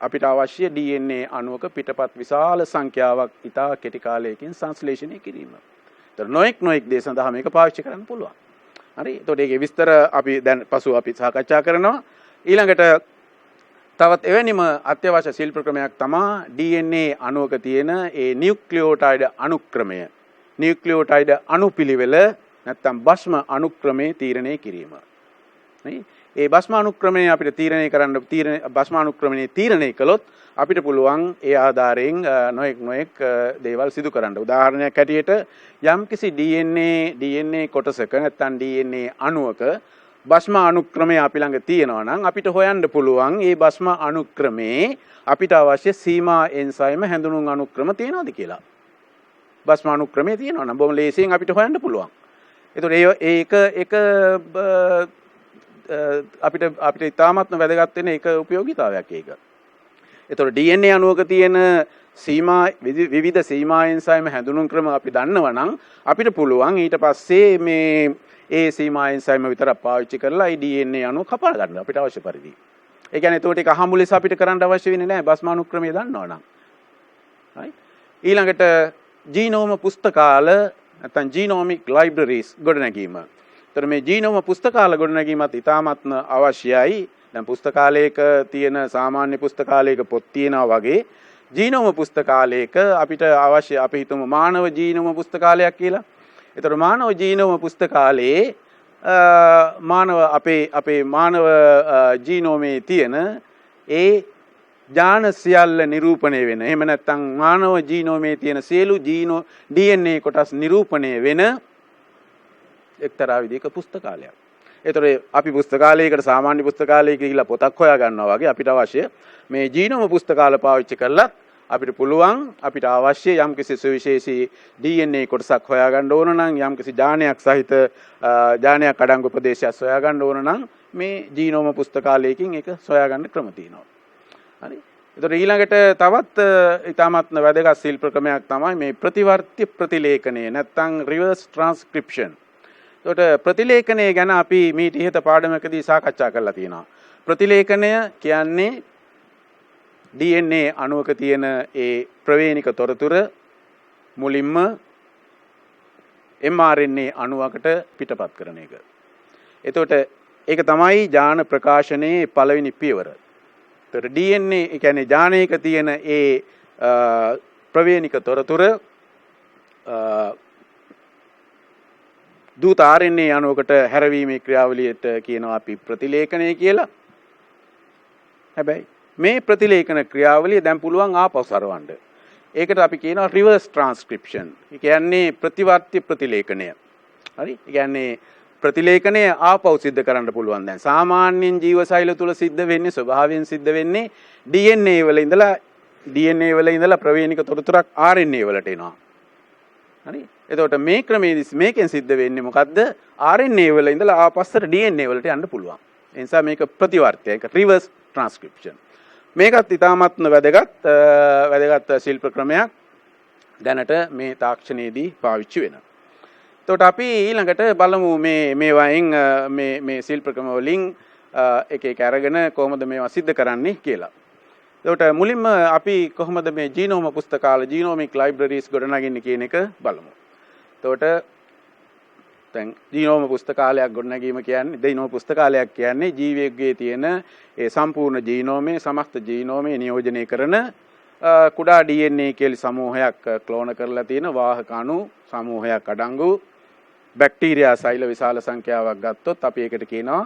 අපිට අවශ්‍ය DNA අණුවක පිටපත් විශාල සංඛ්‍යාවක් ඉතා කෙටි කාලයකින් සංශ්ලේෂණය කිරීම. නොයෙක් දේ සඳහා මේක පාවිච්චි කරන්න පුළුවන්. හරි. එතකොට ඒකේ විස්තර අපි දැන් පසුව අපි සාකච්ඡා කරනවා. ඊළඟට තවත් එවැනිම අත්‍යවශ්‍ය ශිල්ප ක්‍රමයක් තමයි DNA අණුවක තියෙන ඒ නියුක්ලියෝටයිඩ් අනුක්‍රමය. නියුක්ලියෝටයිඩ් අණුපිළිවෙල නැත්නම් භස්ම අනුක්‍රමයේ තීරණය කිරීම. ඒ භස්ම අනුක්‍රමණය අපිට භස්ම අනුක්‍රමණය තීරණය කළොත් අපිට පුළුවන් ඒ ආධාරයෙන් නොයෙක් දේවල් සිදු කරන්න. උදාහරණයක් හැටියට යම්කිසි DNA කොටසක නැත්නම් DNA අණුවක භස්ම අනුක්‍රමය අපි ළඟ තියෙනවා නම් අපිට හොයන්න පුළුවන් ඒ භස්ම අනුක්‍රමේ අපිට අවශ්‍ය සීමා එන්සයිම හැඳුනුම් අනුක්‍රම තියෙනවද කියලා. භස්ම අනුක්‍රමේ තියෙනවා නම් බොහොම ලේසියෙන් අපිට හොයන්න පුළුවන්. ඒතකොට අපිට ඉතාමත්ම වැදගත් වෙන එක උපයෝගීතාවයක් ඒක. එතකොට DNA අණුවක තියෙන විවිධ සීමා එන්සයිම හැඳුනුම් ක්‍රම අපි දන්නවා නම් අපිට පුළුවන් ඊට පස්සේ ඒ සීමා එන්සයිම විතරක් පාවිච්චි කරලා ඒ DNA අණුව කපා ගන්න අපිට අවශ්‍ය පරිදි. ඒ කියන්නේ එතකොට ඒක අහඹු ලෙස අපිට කරන්න අවශ්‍ය වෙන්නේ නැහැ භස්ම අනුක්‍රමය දන්නවා නම්. right. ඊළඟට ජීනෝම පුස්තකාල නැත්නම් ජීනෝමික් ලයිබ්‍රරීස් ගොඩනැගීම. එතකොට මේ ජීනෝම පුස්තකාල ගොඩනැගීමත් ඉතාමත්ම අවශ්‍යයි. දැන් පුස්තකාලයක තියෙන සාමාන්‍ය පුස්තකාලයක පොත් තියනවා වගේ ජීනෝම පුස්තකාලයක අපිට අවශ්‍ය අපි හිතමු මානව ජීනෝම පුස්තකාලයක් කියලා. එතකොට මානව ජීනෝම පුස්තකාලයේ අපේ මානව ජීනෝමේ තියෙන ඒ ජාන සියල්ල නිරූපණය වෙන. එහෙම නැත්නම් මානව ජීනෝමේ තියෙන සියලු DNA කොටස් නිරූපණය වෙන එක්තරා විදිහක පුස්තකාලයක්. එතකොට අපි පුස්තකාලයකට සාමාන්‍ය පුස්තකාලයක ගිහිල්ලා පොතක් හොයා ගන්නවා වගේ අපිට අවශ්‍ය මේ ජීනෝම පුස්තකාල පාවිච්චි කරලා අපිට පුළුවන් අපිට අවශ්‍ය යම්කිසි සුවිශේෂී DNA කොටසක් හොයාගන්න ඕන නම් යම්කිසි ජානයක් සහිත ජානයක් අඩංගු ප්‍රදේශයක් සොයාගන්න ඕන නම් මේ ජීනෝම පුස්තකාලයකින් ඒක සොයාගන්න ක්‍රම තියෙනවා. හරි. ඒතර ඊළඟට තවත් ඉතාමත්ම වැදගත් ශිල්ප ක්‍රමයක් තමයි මේ ප්‍රතිවර්ත්‍ය ප්‍රතිලේඛනය නැත්නම් රිවර්ස් ට්‍රාන්ස්ක්‍රිප්ෂන්. ඒකට ප්‍රතිලේඛනය ගැන අපි මේ ඉහත පාඩමකදී සාකච්ඡා කරලා තියෙනවා. ප්‍රතිලේඛනය කියන්නේ DNA අණුවක තියෙන ඒ ප්‍රවේණික තොරතුර මුලින්ම mRNA අණුවකට පිටපත් කරන එක. එතකොට ඒක තමයි ජාන ප්‍රකාශනයේ පළවෙනි පියවර. එතකොට DNA ඒ කියන්නේ ජානයක තියෙන ඒ ප්‍රවේණික තොරතුර දූත RNA අණුවකට හැරවීමේ ක්‍රියාවලියට කියනවා අපි ප්‍රතිලේඛනය කියලා. හැබැයි මේ ප්‍රතිලේඛන ක්‍රියාවලිය දැන් පුළුවන් ආපහු සරවන්න. ඒකට අපි කියනවා රිවර්ස් ට්‍රාන්ස්ක්‍රිප්ෂන්. ඒ කියන්නේ ප්‍රතිවර්ත්‍ය ප්‍රතිලේඛනය. හරි? ඒ කියන්නේ ප්‍රතිලේඛනය ආපහු සිද්ධ කරන්න පුළුවන් දැන්. සාමාන්‍යයෙන් ජීවසෛල තුල සිද්ධ වෙන්නේ ස්වභාවයෙන් සිද්ධ වෙන්නේ DNA වල ඉඳලා ප්‍රවේණික තොරතුරක් RNA වලට එනවා. හරි? එතකොට මේ ක්‍රමයේදී මේකෙන් සිද්ධ වෙන්නේ මොකද්ද? RNA වල ඉඳලා ආපස්සට DNA වලට යන්න පුළුවන්. ඒ නිසා මේක ප්‍රතිවර්ත්‍ය. ඒක රිවර්ස් ට්‍රාන්ස්ක්‍රිප්ෂන්. මේකත් ඉතාමත්ම වැදගත් ශිල්ප ක්‍රමයක් දැනට මේ තාක්ෂණයේදී පාවිච්චි වෙනවා. එතකොට අපි ඊළඟට බලමු මේ වයින් මේ ශිල්ප ක්‍රම වලින් එක එක අරගෙන කොහොමද මේවා සිද්ධ කරන්නේ කියලා. එතකොට මුලින්ම අපි කොහොමද මේ ජීනෝම පුස්තකාල ජීනෝමික් ලයිබ්‍රරීස් ගොඩනගන්නේ කියන එක බලමු. එතකොට දැන් ජීනෝම පුස්තකාලයක් ගොඩනැගීම කියන්නේ ජීනෝම පුස්තකාලයක් කියන්නේ ජීවියෙකුගේ තියෙන ඒ සම්පූර්ණ ජීනෝමේ සමස්ත ජීනෝමේ නියෝජනය කරන කුඩා DNA කෙලි සමූහයක් ක්ලෝන කරලා තියෙන වාහක අණු සමූහයක් අඩංගු බැක්ටීරියා සෛල විශාල සංඛ්‍යාවක් ගත්තොත් අපි ඒකට කියනවා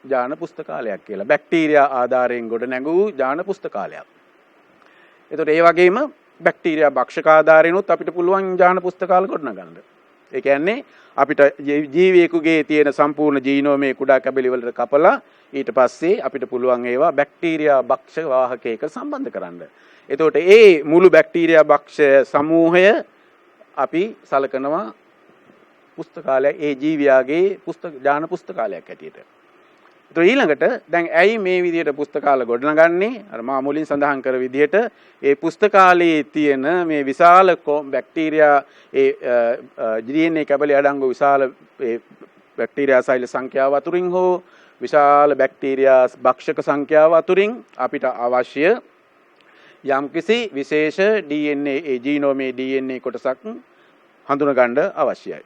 ජාන පුස්තකාලයක් කියලා. බැක්ටීරියා ආධාරයෙන් ගොඩනැගූ ජාන පුස්තකාලයක්. ඒතකොට ඒ වගේම බැක්ටීරියා භක්ෂක ආධාරයෙන්ුත් අපිට පුළුවන් ජාන පුස්තකාල ගොඩනගන්න. ඒ කියන්නේ අපිට ජීවියෙකුගේ තියෙන සම්පූර්ණ ජීනෝමේ කුඩා කැබලි වලට කපලා ඊට පස්සේ අපිට පුළුවන් ඒවා බැක්ටීරියා භක්ෂක වාහකයක සම්බන්ධ කරන්න. එතකොට ඒ මුළු බැක්ටීරියා භක්ෂ සමූහය අපි සලකනවා පුස්තකාලය ඒ ජීවියාගේ ජාන පුස්තකාලයක් හැටියට. ඒතකොට ඊළඟට දැන් ඇයි මේ විදිහට පුස්තකාල ගොඩනගන්නේ? අර මා මුලින් සඳහන් කර විදිහට ඒ පුස්තකාලයේ තියෙන මේ විශාල බැක්ටීරියා ඒ DNA කැබලි අඩංගු විශාල ඒ බැක්ටීරියා සෛල සංඛ්‍යාව අතුරින් හෝ විශාල බැක්ටීරියා භක්ෂක සංඛ්‍යාව අතුරින් අපිට අවශ්‍ය යම්කිසි විශේෂ DNA ඒ ජීනෝමේ DNA කොටසක් හඳුනගන්න අවශ්‍යයි.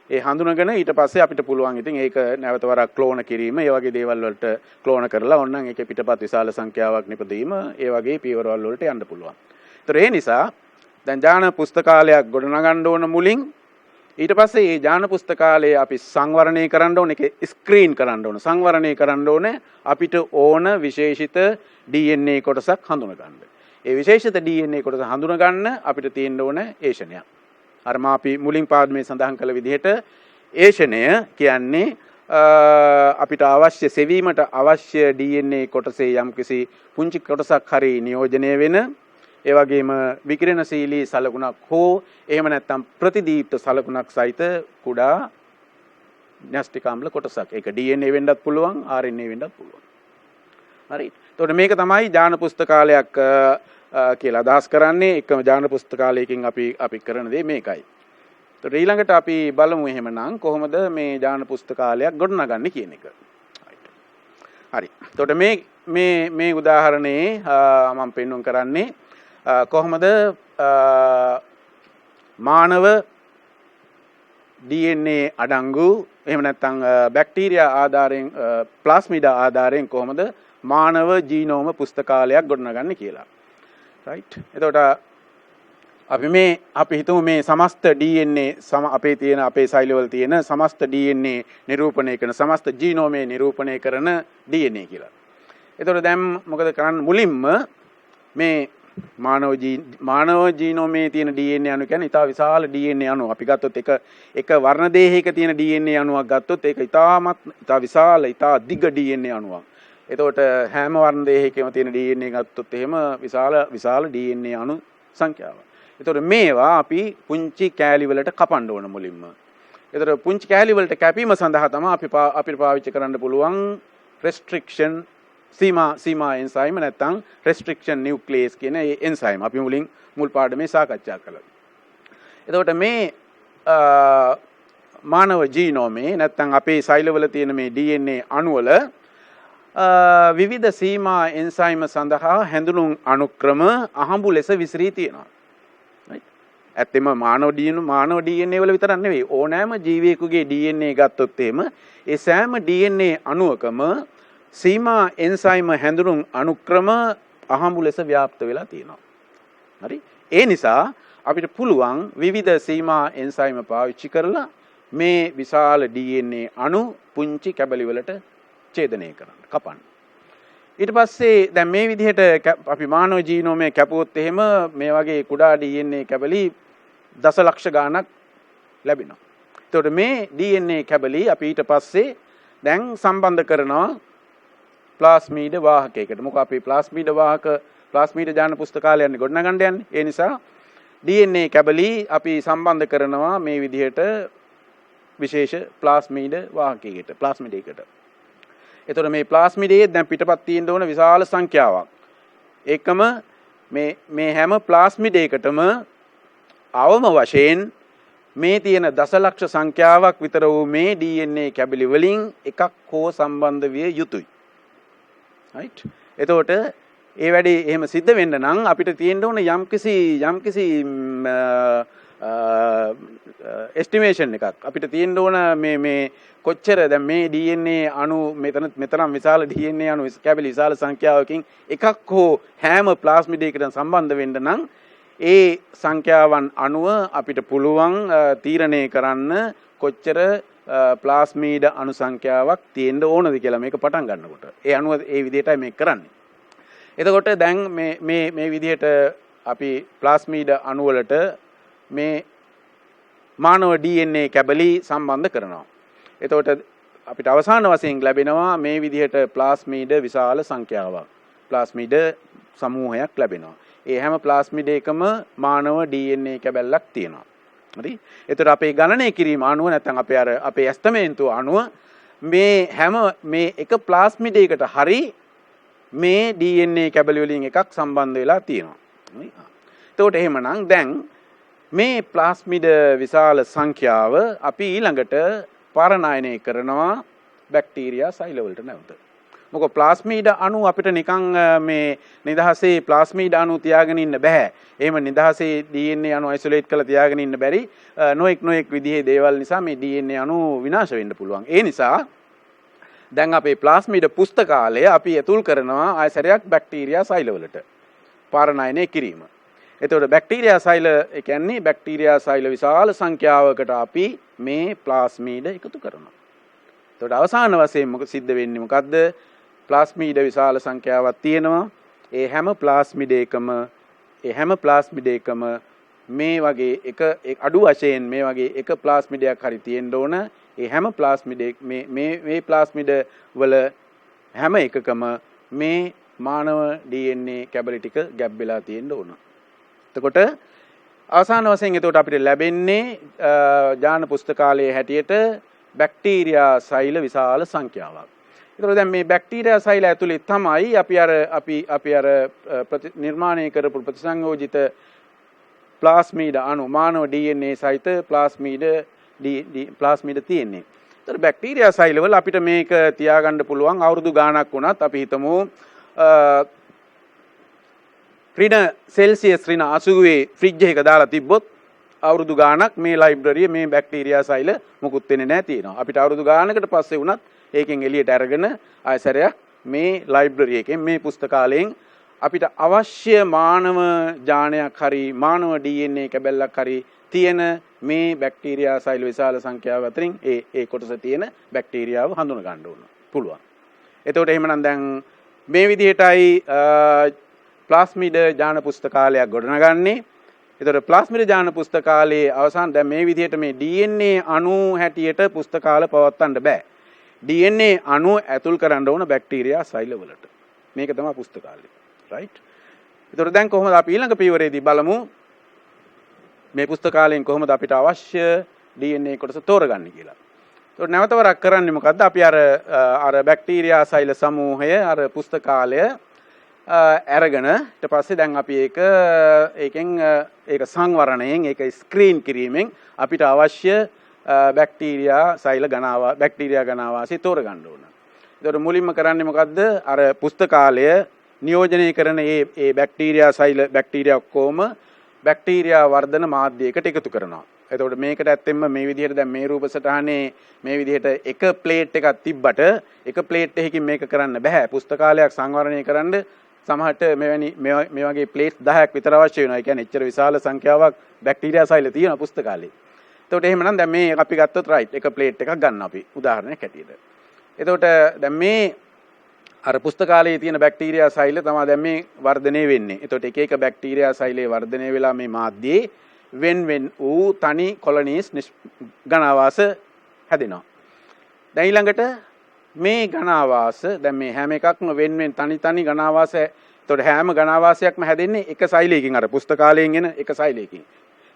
ඒ හඳුනගෙන ඊට පස්සේ අපිට පුළුවන් ඉතින් ඒක නැවත වරක් ක්ලෝන කිරීම, ඒ වගේ දේවල් වලට ක්ලෝන කරලා ඕනනම් ඒකේ පිටපත් විශාල සංඛ්‍යාවක් නිපදවීම, ඒ වගේ පියවරවල් වලට යන්න පුළුවන්. ඒතර ඒ නිසා දැන් ජාන පුස්තකාලයක් ගොඩනගන්න ඕන මුලින් ඊට පස්සේ මේ ජාන පුස්තකාලය අපි සංවරණය කරන්න ඕන, ඒක ස්ක්‍රීන් කරන්න ඕන. සංවරණය කරන්න ඕනේ අපිට ඕන විශේෂිත DNA කොටසක් හඳුන ගන්න. ඒ විශේෂිත DNA කොටස හඳුන ගන්න අපිට තියෙන්න ඕන ඒෂණයක්. අර මා අපි මුලින් පාඩමේ සඳහන් කළ විදිහට ඒෂණය කියන්නේ අපිට අවශ්‍ය සෙවීමට අවශ්‍ය DNA කොටසේ යම්කිසි පුංචි කොටසක් හරි නියෝජනය වෙන, ඒ වගේම විකිරණශීලී සලකුණක් හෝ එහෙම නැත්නම් ප්‍රතිදීප්ත සලකුණක් සහිත කුඩා න්‍යෂ්ටික අම්ල කොටසක්. ඒක DNA වෙන්නත් පුළුවන්, RNA වෙන්නත් පුළුවන්. හරි. එතකොට මේක තමයි ජාන පුස්තකාලයක් කියලා අදහස් කරන්නේ. එකම ජාන පුස්තකාලයකින් අපි කරන දේ මේකයි. එතකොට ඊළඟට අපි බලමු එහෙමනම් කොහොමද මේ ජාන පුස්තකාලයක් ගොඩනගන්නේ කියන එක. හරි. එතකොට මේ උදාහරණයේ මම පෙන්වන්න කරන්නේ කොහොමද මානව DNA අඩංගු එහෙම නැත්නම් බැක්ටීරියා ආධාරයෙන් ප්ලාස්මිඩා ආධාරයෙන් කොහොමද මානව ජීනෝම පුස්තකාලයක් ගොඩනගන්නේ කියලා. right. එතකොට අපි හිතමු මේ සමස්ත DNA අපේ තියෙන අපේ සෛලවල තියෙන සමස්ත DNA නිරූපණය කරන සමස්ත ජීනෝමේ නිරූපණය කරන DNA කියලා. එතකොට දැන් මොකද කරන්නේ? මුලින්ම මේ මානව ජීනෝමේ තියෙන DNA අණු කියන්නේ ඉතා විශාල DNA අණු. අපි ගත්තොත් එක වර්ණ දේහයක තියෙන DNA අණුවක් ගත්තොත් ඒක ඉතා විශාල ඉතා දිග DNA අණුවක්. එතකොට හැම වර්ණ දෙකකම තියෙන DNA ගත්තොත් එහෙම විශාල DNA අණු සංඛ්‍යාවක්. එතකොට මේවා අපි පුංචි කෑලි වලට කපන්න ඕන මුලින්ම. එතකොට පුංචි කෑලි වලට කැපීම සඳහා තමයි අපිට පාවිච්චි කරන්න පුළුවන් restriction සීමා එන්සයිම නැත්නම් restriction nuclease කියන ඒ එන්සයිම අපි මුල් පාඩමේ සාකච්ඡා කළා. එතකොට මේ මානව ජීනෝමේ නැත්නම් අපේ සෛලවල තියෙන මේ DNA අණුවල විවිධ සීමා එන්සයිම සඳහා හැඳුනුම් අනුක්‍රම අහඹු ලෙස විසිරී තියෙනවා. ඇත්තෙම මානව DNA වල විතරක් නෙවෙයි ඕනෑම ජීවියෙකුගේ DNA ගත්තොත් එහෙම ඒ සෑම DNA අණුවකම සීමා එන්සයිම හැඳුනුම් අනුක්‍රම අහඹු ලෙස ව්‍යාප්ත වෙලා තියෙනවා. හරි? ඒ නිසා අපිට පුළුවන් විවිධ සීමා එන්සයිම පාවිච්චි කරලා මේ විශාල DNA අණු පුංචි කැබලි වලට ඡේදනය කරන්න, කපන්න. ඊට පස්සේ දැන් මේ විදිහට අපි මානව ජීනෝමය කැපුවොත් එහෙම මේ වගේ කුඩා DNA කැබලි දසලක්ෂ ගණනක් ලැබෙනවා. එතකොට මේ DNA කැබලි අපි ඊට පස්සේ දැන් සම්බන්ධ කරනවා ප්ලාස්මීඩ වාහකයකට. මොකද අපි ප්ලාස්මීඩ ජාන පුස්තකාලයන්නේ ගොඩනගන්න යන්නේ. ඒ නිසා DNA කැබලි අපි සම්බන්ධ කරනවා මේ විදිහට විශේෂ ප්ලාස්මීඩ වාහකයකට, ප්ලාස්මිඩයකට. එතකොට මේ ප්ලාස්මිඩයේ දැන් පිටපත් තියෙන්න ඕන විශාල සංඛ්‍යාවක්. ඒකම මේ හැම ප්ලාස්මිඩයකටම අවම වශයෙන් මේ තියෙන දසලක්ෂ සංඛ්‍යාවක් විතර වූ මේ DNA කැබලි වලින් එකක් හෝ සම්බන්ධ විය යුතුයි. right? එතකොට ඒ වැඩේ එහෙම සිද්ධ වෙන්න නම් අපිට තියෙන්න ඕන යම්කිසි estimation එකක්. අපිට තියෙන්න ඕන මේ කොච්චර දැන් මේ DNA අණු මෙතරම් විශාල DNA අණු කැබලි විශාල සංඛ්‍යාවකින් එකක් හෝ හැම ප්ලාස්මිඩයකටම සම්බන්ධ වෙන්න නම් ඒ සංඛ්‍යාවන් අණුව අපිට පුළුවන් තීරණය කරන්න කොච්චර ප්ලාස්මීඩ අණු සංඛ්‍යාවක් තියෙන්න ඕනද කියලා මේක පටන් ගන්නකොට. ඒ අණුව ඒ විදිහටයි මේක කරන්නේ. එතකොට දැන් මේ විදිහට අපි ප්ලාස්මීඩ අණු වලට මේ මානව DNA කැබලි සම්බන්ධ කරනවා. එතකොට අපිට අවසාන වශයෙන් ලැබෙනවා මේ විදිහට ප්ලාස්මීඩ විශාල සංඛ්‍යාවක්. ප්ලාස්මීඩ සමූහයක් ලැබෙනවා. ඒ හැම ප්ලාස්මිඩයකම මානව DNA කැබැල්ලක් තියෙනවා. හරි? එතකොට අපේ ගණනය කිරීම අණුව නැත්නම් අපේ ඇස්තමේන්තුව අණුව මේ එක ප්ලාස්මිඩයකට හරි මේ DNA කැබලි වලින් එකක් සම්බන්ධ වෙලා තියෙනවා. එතකොට එහෙමනම් දැන් මේ ප්ලාස්මිඩ විශාල සංඛ්‍යාව අපි ඊළඟට පරණායනය කරනවා බැක්ටීරියා සෛල වලට නැවත. මොකද ප්ලාස්මීඩ අණු අපිට නිකන් මේ නිදහසේ ප්ලාස්මීඩ අණු තියාගෙන ඉන්න බෑ. එහෙම නිදහසේ DNA අණු අයිසොලේට් කරලා තියාගෙන ඉන්න බැරි නොඑක් විදිහේ දේවල් නිසා මේ DNA අණු විනාශ වෙන්න පුළුවන්. ඒ නිසා දැන් අපේ ප්ලාස්මීඩ පුස්තකාලය අපි ඇතුල් කරනවා ආයසරයක් බැක්ටීරියා සෛල වලට පරණායනය කිරීම. එතකොට බැක්ටීරියා සෛල ඒ කියන්නේ බැක්ටීරියා සෛල විශාල සංඛ්‍යාවකට අපි මේ ප්ලාස්මීඩ එකතු කරනවා. එතකොට අවසාන වශයෙන් මොකද සිද්ධ වෙන්නේ මොකද්ද? ප්ලාස්මීඩ විශාල සංඛ්‍යාවක් තියෙනවා. ඒ හැම ප්ලාස්මිඩයකම මේ වගේ එක අඩු වශයෙන් මේ වගේ එක ප්ලාස්මිඩයක් හරි තියෙන්න ඕන. ඒ හැම ප්ලාස්මිඩයක් මේ ප්ලාස්මිඩ වල හැම එකකම මේ මානව DNA කැබලි ටික ගැබ් වෙලා තියෙන්න ඕන. එතකොට අවසාන වශයෙන් එතකොට අපිට ලැබෙන්නේ ජාන පුස්තකාලයේ හැටියට බැක්ටීරියා සෛල විශාල සංඛ්‍යාවක්. ඒතකොට දැන් මේ බැක්ටීරියා සෛල ඇතුලේ තමයි අපි අර නිර්මාණය කරපු ප්‍රතිසංයෝජිත ප්ලාස්මීඩ අණු මානව DNA සහිත ප්ලාස්මීඩ තියෙන්නේ. ඒතර බැක්ටීරියා සෛල වල අපිට මේක තියාගන්න පුළුවන් අවුරුදු ගාණක් වුණත් අපි හිතමු ඍණ සෙල්සියස් ඍණ 80 ෆ්‍රිජ් එකක දාලා තිබ්බොත් අවුරුදු ගාණක් මේ ලයිබ්‍රරියේ මේ බැක්ටීරියා සෛල මුකුත් වෙන්නේ නැහැ තියෙනවා. අපිට අවුරුදු ගාණකට පස්සේ වුණත් ඒකෙන් එළියට අරගෙන ආයසරයක් මේ ලයිබ්‍රරි එකෙන් මේ පුස්තකාලයෙන් අපිට අවශ්‍ය මානව ජානයක් හරි මානව DNA කැබැල්ලක් හරි තියෙන මේ බැක්ටීරියා සෛල විශාල සංඛ්‍යාව අතරින් ඒ කොටස තියෙන බැක්ටීරියාව හඳුනා ගන්න ඕන පුළුවන්. එතකොට එහෙමනම් දැන් මේ විදිහටයි ප්ලාස්මිඩ ජාන පුස්තකාලයක් ගොඩනගන්නේ. එතකොට ප්ලාස්මිඩ ජාන පුස්තකාලයේ අවසාන දැන් මේ විදිහට මේ DNA අණු හැටියට පුස්තකාල පවත්වන්න බෑ. DNA අණු ඇතුල් කරන්න ඕන බැක්ටීරියා සෛල වලට. මේක තමයි පුස්තකාලය. right? ඒතකොට දැන් කොහොමද අපි ඊළඟ පියවරේදී බලමු මේ පුස්තකාලයෙන් කොහොමද අපිට අවශ්‍ය DNA කොටස තෝරගන්නේ කියලා. ඒතකොට නැවත වරක් කරන්නේ මොකද්ද? අපි අර බැක්ටීරියා සෛල සමූහය අර පුස්තකාලය අරගෙන ඊට පස්සේ දැන් අපි ඒකෙන් ඒක සංවරණයෙන් ඒක ස්ක්‍රීන් කිරීමෙන් අපිට අවශ්‍ය බැක්ටීරියා සෛල බැක්ටීරියා ගණාවාසී තෝරගන්න ඕන. ඒතකොට මුලින්ම කරන්නේ මොකද්ද? අර පුස්තකාලය නියෝජනය කරන ඒ බැක්ටීරියා සෛල බැක්ටීරියා ඔක්කොම බැක්ටීරියා වර්ධන මාධ්‍යයකට එකතු කරනවා. එතකොට මේකට ඇත්තෙන්ම මේ විදිහට දැන් මේ රූප සටහනේ මේ විදිහට එක ප්ලේට් එකක් තිබ්බට එක ප්ලේට් එකකින් මේක කරන්න බෑ. පුස්තකාලයක් සංවරණය කරන්න සමහරට මේ වගේ ප්ලේට් 10ක් විතර අවශ්‍ය වෙනවා. ඒ කියන්නේ එච්චර විශාල සංඛ්‍යාවක් බැක්ටීරියා සෛල තියෙනවා පුස්තකාලේ. එතකොට එහෙමනම් දැන් මේ අපි ගත්තොත් රයිට් එක ප්ලේට් එකක් ගන්න අපි උදාහරණයක් හැටියට. එතකොට දැන් මේ අර පුස්තකාලයේ තියෙන බැක්ටීරියා සෛල තමයි දැන් මේ වර්ධනය වෙන්නේ. එතකොට එක එක බැක්ටීරියා සෛලේ වර්ධනය වෙලා මේ මාධ්‍යයේ වෙන් වූ තනි කොලොනීස් ගණාවාස හැදෙනවා. දැන් ඊළඟට මේ ගණාවාස දැන් මේ හැම එකක්ම වෙන් තනි ගණාවාස. එතකොට හැම ගණාවාසයක්ම හැදෙන්නේ එක සෛලයකින් අර පුස්තකාලයෙන් එන එක සෛලයකින්.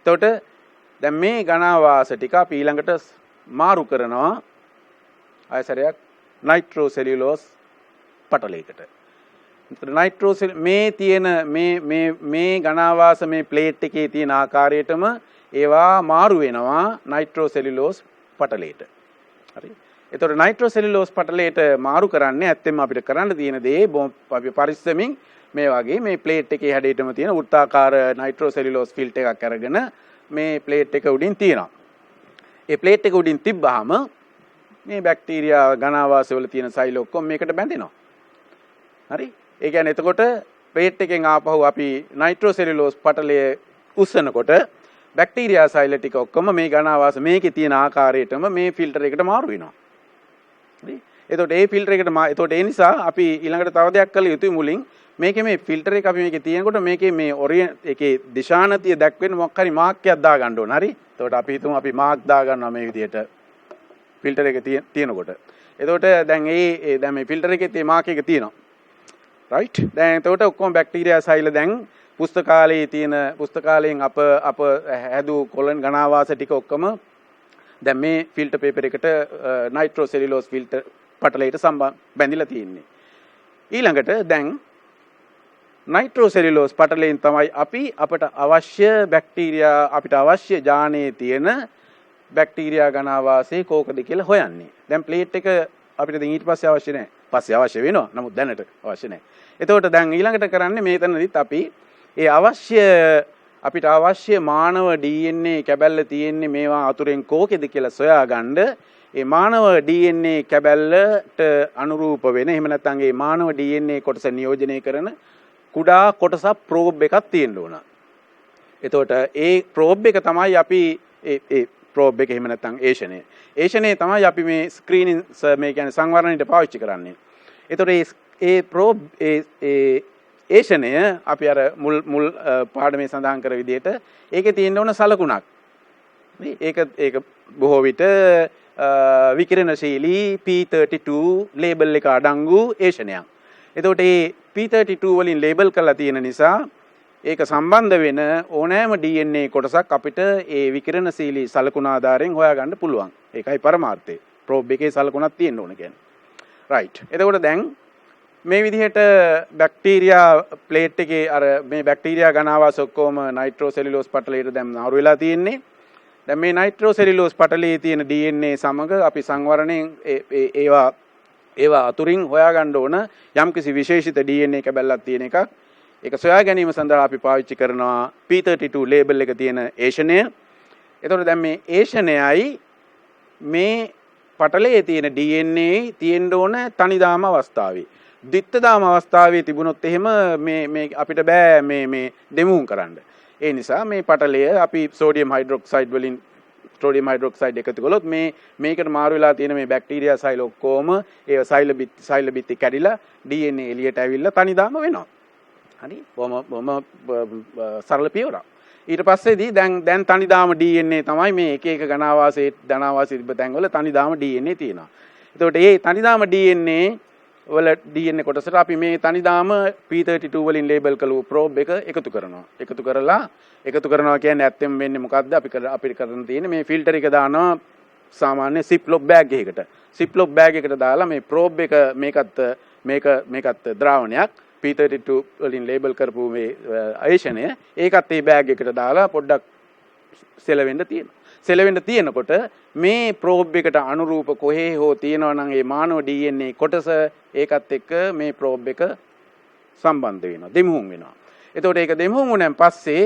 එතකොට දැන් මේ ගණාවාස ටික අපි ඊළඟට මාරු කරනවා ආයසරයක් නයිට්‍රෝසෙලියුලෝස් පටලයකට. මේ තියෙන මේ ගණාවාස මේ ප්ලේට් එකේ තියෙන ආකාරයටම ඒවා මාරු වෙනවා නයිට්‍රෝසෙලියුලෝස් පටලයට. හරි. එතකොට නයිට්‍රෝසෙලියුලෝස් පටලයට මාරු කරන්නේ ඇත්තෙන්ම අපිට කරන්න තියෙන දේ අපි පරිස්සමින් මේ වගේ මේ ප්ලේට් එකේ හැඩයටම තියෙන වෘත්තාකාර නයිට්‍රෝසෙලියුලෝස් ෆිල්ට් එකක් අරගෙන මේ ප්ලේට් එක උඩින් තියෙනවා. ඒ ප්ලේට් එක උඩින් තිබ්බහම මේ බැක්ටීරියා ගණාවාස වල තියෙන සෛල ඔක්කොම මේකට බැඳෙනවා. හරි. ඒ කියන්නේ එතකොට ප්ලේට් එකෙන් ආපහු අපි නයිට්‍රෝසෙලියුලෝස් පටලය උස්සනකොට බැක්ටීරියා සෛල ටික ඔක්කොම මේ ගණාවාස මේකේ තියෙන ආකාරයටම මේ ෆිල්ටර් එකට මාරු වෙනවා. හරි. එතකොට ඒ ෆිල්ටර් එකට එතකොට ඒ නිසා අපි ඊළඟට තව දෙයක් කළ යුතුයි මුලින් මේකේ මේ ෆිල්ටර් එක අපි මේකේ තියෙනකොට මේකේ මේ ඒකේ දිශානතිය දැක්වෙන මොකක් හරි මාක් එකක් දා ගන්න ඕන. හරි. එතකොට අපි හිතමු අපි මාක් දා ගන්නවා මේ විදිහට ෆිල්ටර් එක තියෙනකොට. එතකොට දැන් දැන් මේ ෆිල්ටර් එකේ තියෙන මාක් එක තියෙනවා. right. දැන් එතකොට ඔක්කොම බැක්ටීරියා සෛල දැන් පුස්තකාලයෙන් අප හැදූ කොලන් ගණාවාස ටික ඔක්කොම දැන් මේ ෆිල්ටර් පේපර් එකට නයිට්‍රෝසෙලියුලෝස් ෆිල්ටර් පටලයට බැඳිලා තියෙන්නේ. ඊළඟට දැන් නයිට්‍රෝසෙලියුලෝස් පටලයෙන් තමයි අපට අවශ්‍ය බැක්ටීරියා අපිට අවශ්‍ය ජානයේ තියෙන බැක්ටීරියා ගණාවාසයේ කෝකද කියලා හොයන්නේ. දැන් ප්ලේට් එක අපිට දැන් ඊට පස්සේ අවශ්‍ය නැහැ. පස්සේ අවශ්‍ය වෙනවා. නමුත් දැනට අවශ්‍ය නැහැ. එතකොට දැන් ඊළඟට කරන්නේ මේතනදිත් අපි අපිට අවශ්‍ය මානව DNA කැබැල්ල තියෙන්නේ මේවා අතුරෙන් කෝකෙද කියලා සොයාගන්න ඒ මානව DNA කැබැල්ලට අනුරූප වෙන එහෙම නැත්නම් ඒ මානව DNA කොටස නියෝජනය කරන කුඩා කොටසක් ප්‍රෝබ් එකක් තියෙන්න ඕන. එතකොට ඒ ප්‍රෝබ් එක තමයි අපි ඒ ප්‍රෝබ් එක එහෙම නැත්නම් ඒෂණය තමයි අපි මේ ස්ක්‍රීනින් මේ කියන්නේ සංවරණයට පාවිච්චි කරන්නේ. එතකොට ඒ ප්‍රෝබ් ඒෂණය අපි අර මුල් පාඩමේ සඳහන් කර විදිහට ඒකේ තියෙන්න ඕන සලකුණක්. ඒක බොහෝ විට විකිරණශීලී P32 ලේබල් එක අඩංගු ඒෂණයක්. එතකොට මේ P32 වලින් ලේබල් කරලා තියෙන නිසා ඒක සම්බන්ධ වෙන ඕනෑම DNA කොටසක් අපිට ඒ විකිරණශීලී සලකුණ ආධාරයෙන් හොයාගන්න පුළුවන්. ඒකයි පරමාර්ථය. ප්‍රෝබ් එකේ සලකුණක් තියෙන්න ඕන කියන්නේ. right. එතකොට දැන් මේ විදිහට බැක්ටීරියා ප්ලේට් එකේ මේ බැක්ටීරියා ගණාවාස ඔක්කොම නයිට්‍රෝසෙලියුලෝස් පටලයට දැන් මාරු වෙලා තියෙන්නේ. දැන් මේ නයිට්‍රෝසෙලියුලෝස් පටලයේ තියෙන DNA සමග අපි සංවරණයෙන් ඒවා අතුරින් හොයාගන්න ඕන යම්කිසි විශේෂිත DNA කැබැල්ලක් තියෙන එකක්. ඒක සොයා ගැනීම සඳහා අපි පාවිච්චි කරනවා P32 ලේබල් එක තියෙන ඒෂණය. එතකොට දැන් මේ ඒෂණයයි මේ පටලයේ තියෙන DNA තියෙන්න ඕන තනිදාම අවස්ථාවේ. ද්විත්වදාම අවස්ථාවේ තිබුණොත් එහෙම මේ අපිට බෑ මේ දෙමුම් කරන්න. ඒ නිසා මේ පටලය අපි සෝඩියම් හයිඩ්‍රොක්සයිඩ් එකතු කළොත් මේකට මාරු වෙලා තියෙන මේ බැක්ටීරියා සෛල ඔක්කොම ඒ සෛල බිත්ති කැඩිලා DNA එළියට ඇවිල්ලා තනිදාම වෙනවා. හරි. බොහොම සරල පියවරක්. ඊට පස්සේදී දැන් තනිදාම DNA තමයි මේ එක එක ධනාවාසයේ තිබ්බ තැන්වල තනිදාම DNA තියෙනවා. එතකොට මේ තනිදාම DNA වල DNA කොටසට අපි මේ තනිදාම P32 වලින් ලේබල් කළු probe එක එකතු කරනවා. එකතු කරනවා කියන්නේ ඇත්තෙම වෙන්නේ මොකද්ද? අපිට කරන්න තියෙන්නේ මේ ෆිල්ටර් එක දානවා සාමාන්‍ය ziploc bag එකකට. ziploc bag එකට දාලා මේ probe එක මේකත් ද්‍රාවණයක් P32 වලින් ලේබල් කරපු මේ අයෂණය ඒකත් මේ බෑග් එකට දාලා පොඩ්ඩක් සෙලවෙන්න තියෙනකොට මේ probe එකට අනුරූප කොහේ හෝ තියෙනවා නම් ඒ මානව DNA කොටස ඒකත් එක්ක මේ probe එක සම්බන්ධ වෙනවා දෙමුහුම් වෙනවා. එතකොට ඒක දෙමුහුම් වුණාන් පස්සේ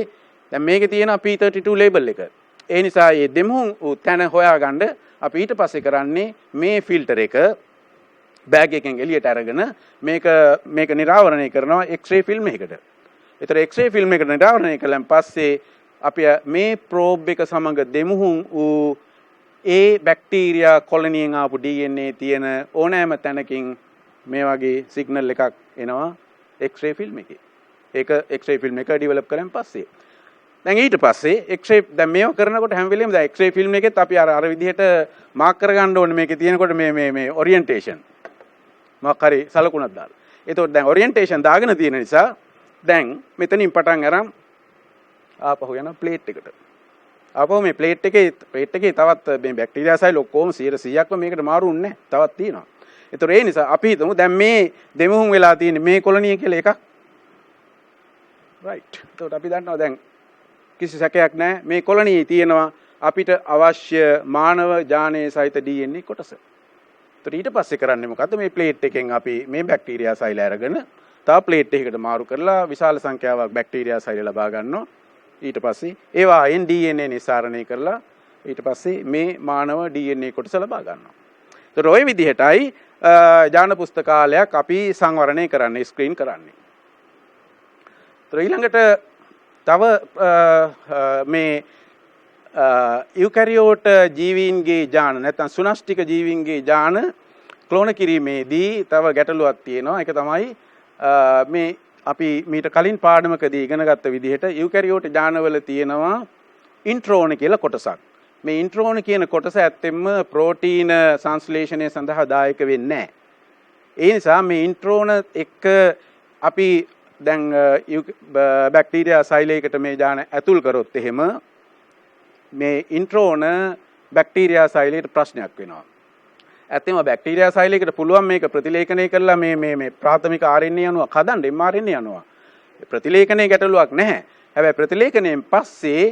දැන් මේකේ තියෙනවා P32 ලේබල් එක. ඒ නිසා මේ දෙමුහුම් තැන හොයාගන්න අපි ඊට පස්සේ කරන්නේ මේ ෆිල්ටර් එක බෑග් එකෙන් එළියට අරගෙන මේක නිරාවරණය කරනවා X-ray ෆිල්ම් එකකට. ඒතර X-ray ෆිල්ම් එකට නිරාවරණය කළාන් පස්සේ අපි මේ probe එක සමග දෙමුහුම් වූ ඒ බැක්ටීරියා කොලනියෙන් ආපු DNA තියෙන ඕනෑම තැනකින් මේ වගේ සිග්නල් එකක් එනවා X-ray ෆිල්ම් එකේ. ඒක X-ray ෆිල්ම් එක ඩෙවලොප් කරන් පස්සේ දැන් ඊට පස්සේ X-ray දැන් මේව කරනකොට හැම වෙලෙම දැන් X-ray ෆිල්ම් එකෙත් අපි අර විදිහට මාක් කරගන්න ඕනේ මේකේ තියෙනකොට මේ ඔරියන්ටේෂන් මොකක් හරි සලකුණක් දාලා. ඒතකොට දැන් ඔරියන්ටේෂන් දාගෙන තියෙන නිසා දැන් මෙතනින් පටන් අරන් ආපහු යන ප්ලේට් එකට. ආපහු මේ ප්ලේට් එකේ තවත් මේ බැක්ටීරියා සයිල් ඔක්කොම 100%ක්ම මේකට මාරුුන්නේ නැහැ. තවත් තියෙනවා. ඒතකොට ඒ නිසා අපි හිතමු දැන් මේ දෙමුහුම් වෙලා තියෙන මේ කොලනිය කියලා එකක්. රයිට්. ඒතකොට අපි දන්නවා දැන් කිසි සැකයක් නැහැ මේ කොලනියේ තියෙනවා අපිට අවශ්‍ය මානව ජානයේ සහිත DNA කොටස. ඒතකොට ඊට පස්සේ කරන්නේ මොකද්ද මේ ප්ලේට් එකෙන් අපි මේ බැක්ටීරියා සෛල අරගෙන තව ප්ලේට් එකකට මාරු කරලා විශාල සංඛ්‍යාවක් බැක්ටීරියා සෛල ලබා ගන්නවා. ඊට පස්සේ ඒවා DNA නිසාරණය කරලා ඊට පස්සේ මේ මානව DNA කොටස ලබා ගන්නවා. ඒතකොට ওই විදිහටයි ජාන පුස්තකාලයක් අපි සංවරණය කරන්නේ ස්ක්‍රීන් කරන්නේ. ඒතකොට ඊළඟට තව මේ යුකැරියෝට ජීවීන්ගේ ජාන නැත්නම් සුනෂ්ටික ජීවීන්ගේ ජාන ක්ලෝන කිරීමේදී තව ගැටලුවක් තියෙනවා. ඒක තමයි මේ අපි මීට කලින් පාඩමකදී ඉගෙන ගත්ත විදිහට යුකැරියෝට ජානවල තියෙනවා ඉන්ට්‍රෝන කියලා කොටසක්. මේ ඉන්ට්‍රෝන කියන කොටස ඇත්තෙන්ම ප්‍රෝටීන සංශ්ලේෂණය සඳහා දායක වෙන්නේ නැහැ. ඒ නිසා මේ ඉන්ට්‍රෝන එක්ක අපි දැන් බැක්ටීරියා සෛලයකට මේ ජාන ඇතුල් කරොත් එහෙම මේ ඉන්ට්‍රෝන බැක්ටීරියා සෛලයට ප්‍රශ්නයක් වෙනවා. ඇත්තම බැක්ටීරියා සෛලයකට පුළුවන් මේක ප්‍රතිලේඛනය කරලා මේ ප්‍රාථමික RNA අණුවක් හදන්න mRNA අණුවක්. ප්‍රතිලේඛනයේ ගැටලුවක් නැහැ. හැබැයි ප්‍රතිලේඛනයෙන් පස්සේ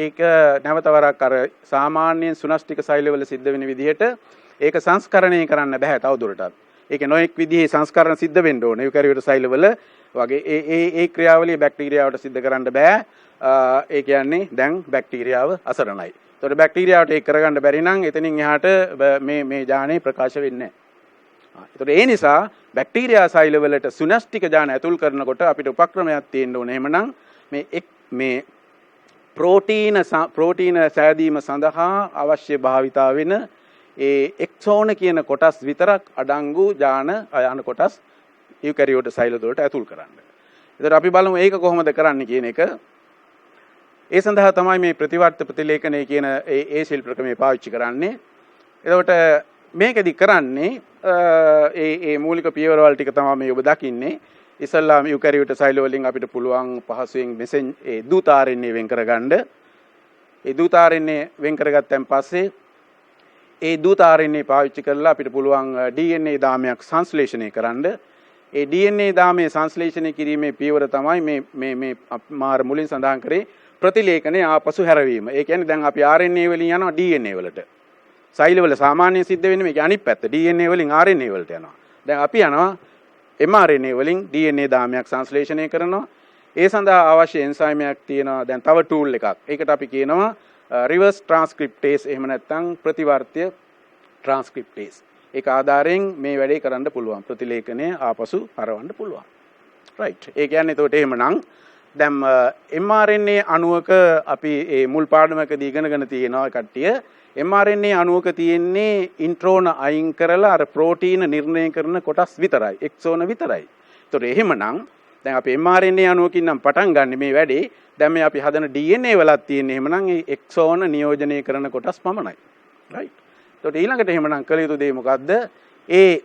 ඒක නැවතවරක් අර සාමාන්‍යයෙන් සුනෂ්ටික සෛලවල සිද්ධ වෙන විදිහට ඒක සංස්කරණය කරන්න බෑ තවදුරටත්. ඒක නොඑක් විදිහේ සංස්කරණ සිද්ධ වෙන්න ඕනේ. යුකැරියෝට සෛලවල වගේ ඒ ක්‍රියාවලිය බැක්ටීරියාවට සිද්ධ කරන්න බෑ. ඒ කියන්නේ දැන් බැක්ටීරියාව අසරණයි. ඒතකොට බැක්ටීරියාවට ඒක කරගන්න බැරි නම් එතනින් එහාට මේ ජානේ ප්‍රකාශ වෙන්නේ නැහැ. ඒතකොට ඒ නිසා බැක්ටීරියා සෛලවලට සුනෂ්ටික ජාන ඇතුල් කරනකොට අපිට උපක්‍රමයක් තියෙන්න ඕනේ. එහෙමනම් මේ ප්‍රෝටීන සෑදීම සඳහා අවශ්‍ය භාවිතා වෙන ඒ එක්සෝන කියන කොටස් විතරක් අඩංගු ජාන අයන කොටස් යුකැරියෝට සෛල වලට ඇතුල් කරන්න. ඒතර අපි බලමු ඒක කොහොමද කරන්න කියන එක. ඒ සඳහා තමයි මේ ප්‍රතිවර්ත ප්‍රතිලේඛනය කියන ඒ ශිල්ප ක්‍රමය පාවිච්චි කරන්නේ. එතකොට මේකෙදි කරන්නේ ඒ මූලික පියවරවල් ටික තමයි මේ ඔබ දකින්නේ. ඉස්සල්ලාම යුකැරියෝට සෛල වලින් අපිට පුළුවන් පහසුවෙන් දූත RNA වෙන් කරගන්න. ඒ දූත RNA වෙන් කරගත්තන් පස්සේ ඒ දූත RNA පාවිච්චි කරලා අපිට පුළුවන් DNA දාමයක් සංශ්ලේෂණය කරන්න. ඒ DNA දාමයේ සංශ්ලේෂණය කිරීමේ පියවර තමයි මේ මාර මුලින් සඳහන් කරේ ප්‍රතිලේඛනයේ ආපසු හැරවීම. ඒ කියන්නේ දැන් අපි RNA වලින් යනවා DNA වලට. සෛලවල සාමාන්‍යයෙන් සිද්ධ වෙන්නේ මේක අනිත් පැත්ත. DNA වලින් RNA වලට යනවා. දැන් අපි යනවා mRNA වලින් DNA දාමයක් සංශ්ලේෂණය කරනවා. ඒ සඳහා අවශ්‍ය එන්සයිමයක් තියෙනවා. දැන් තව ටූල් එකක්. ඒකට අපි කියනවා reverse transcriptase එහෙම නැත්නම් ප්‍රතිවර්ත්‍ය transcriptase. ඒක ආධාරයෙන් මේ වැඩේ කරන්න පුළුවන්. ප්‍රතිලේඛනය ආපසු හරවන්න පුළුවන්. right. ඒ කියන්නේ එතකොට එහෙමනම් දැන් mRNA අණුවක අපි මේ මුල් පාඩමකදී ඉගෙනගෙන තියෙනවා කට්ටිය. mRNA අණුවක තියෙන්නේ ඉන්ට්‍රෝන අයින් කරලා අර ප්‍රෝටීන නිර්ණය කරන කොටස් විතරයි. එක්සෝන විතරයි. ඒතකොට එහෙමනම් දැන් අපි mRNA අණුවකින් නම් පටන් ගන්න මේ වැඩේ. දැන් මේ අපි හදන DNA වලත් තියෙන්නේ එහෙමනම් ඒ එක්සෝන නියෝජනය කරන කොටස් පමණයි. right. එතකොට ඊළඟට එහෙමනම් කළ යුතු දේ මොකද්ද? ඒ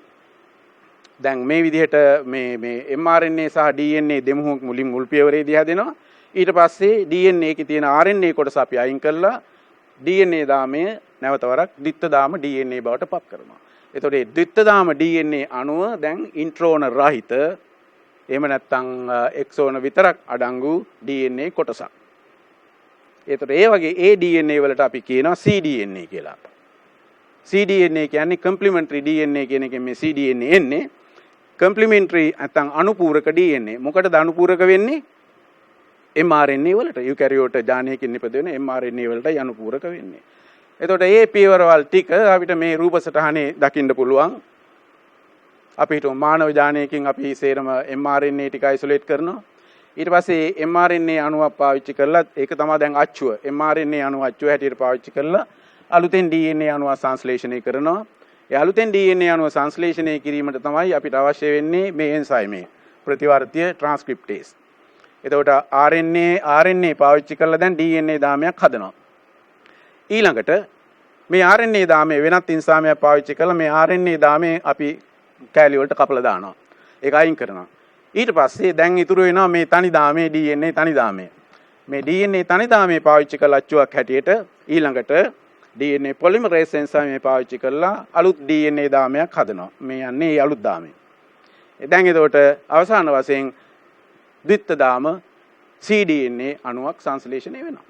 දැන් මේ විදිහට මේ mRNA සහ DNA දෙමුහුවක් මුලින් මුල් පියවරේදී හැදෙනවා. ඊට පස්සේ DNA එකේ තියෙන RNA කොටස අපි අයින් කරලා DNA දාමය නැවත වරක් ද්විත්ව දාම DNA බවට පත් කරනවා. එතකොට මේ ද්විත්ව දාම DNA අණුව දැන් ඉන්ට්‍රෝන රහිත එහෙම නැත්නම් එක්සෝන විතරක් අඩංගු DNA කොටසක්. එතකොට ඒ වගේ ඒ DNA වලට අපි කියනවා cDNA කියලා. cDNA කියන්නේ complementary DNA කියන එකෙන් මේ cDNA එන්නේ. complementary නැත්නම් අනුපූරක DNA. මොකටද අනුපූරක වෙන්නේ? mRNA වලට. යුකැරියෝට ජානයකින් නිපදවෙන mRNA වලටයි අනුපූරක වෙන්නේ. එතකොට මේ පියවරවල් ටික අපිට මේ රූප සටහනේ දකින්න පුළුවන්. අපි හිතමු මානව ජානයකින් අපි සේරම mRNA ටික අයිසොලේට් කරනවා. ඊට පස්සේ mRNA අණුවක් පාවිච්චි කරලා ඒක තමයි දැන් අච්චුව. mRNA අණුව අච්චුව හැටියට පාවිච්චි කරලා අලුතෙන් DNA අණුව සංශ්ලේෂණය කරනවා. ඒ අලුතෙන් DNA අණුව සංශ්ලේෂණය කිරීමට තමයි අපිට අවශ්‍ය වෙන්නේ මේ එන්සයිම් එක. ප්‍රතිවර්තීය ට්‍රාන්ස්ක්‍රිප්ටේස්. එතකොට RNA පාවිච්චි කරලා දැන් DNA දාමයක් හදනවා. ඊළඟට මේ RNA දාමයේ වෙනත් එන්සයිමයක් පාවිච්චි කරලා මේ RNA දාමයේ අපි කැලි වලට කපලා දානවා. ඒක අයින් කරනවා. ඊට පස්සේ දැන් ඉතුරු වෙනවා මේ තනි දාමයේ DNA තනි දාමයේ. මේ DNA තනි දාමයේ පාවිච්චි කරලා අච්චුවක් හැටියට ඊළඟට DNA polymerase enzyme පාවිච්චි කරලා අලුත් DNA දාමයක් හදනවා. මේ යන්නේ ඒ අලුත් දාමය. දැන් එතකොට අවසාන වශයෙන් ද්විත්ව දාම cDNA අණුවක් සංශ්ලේෂණය වෙනවා.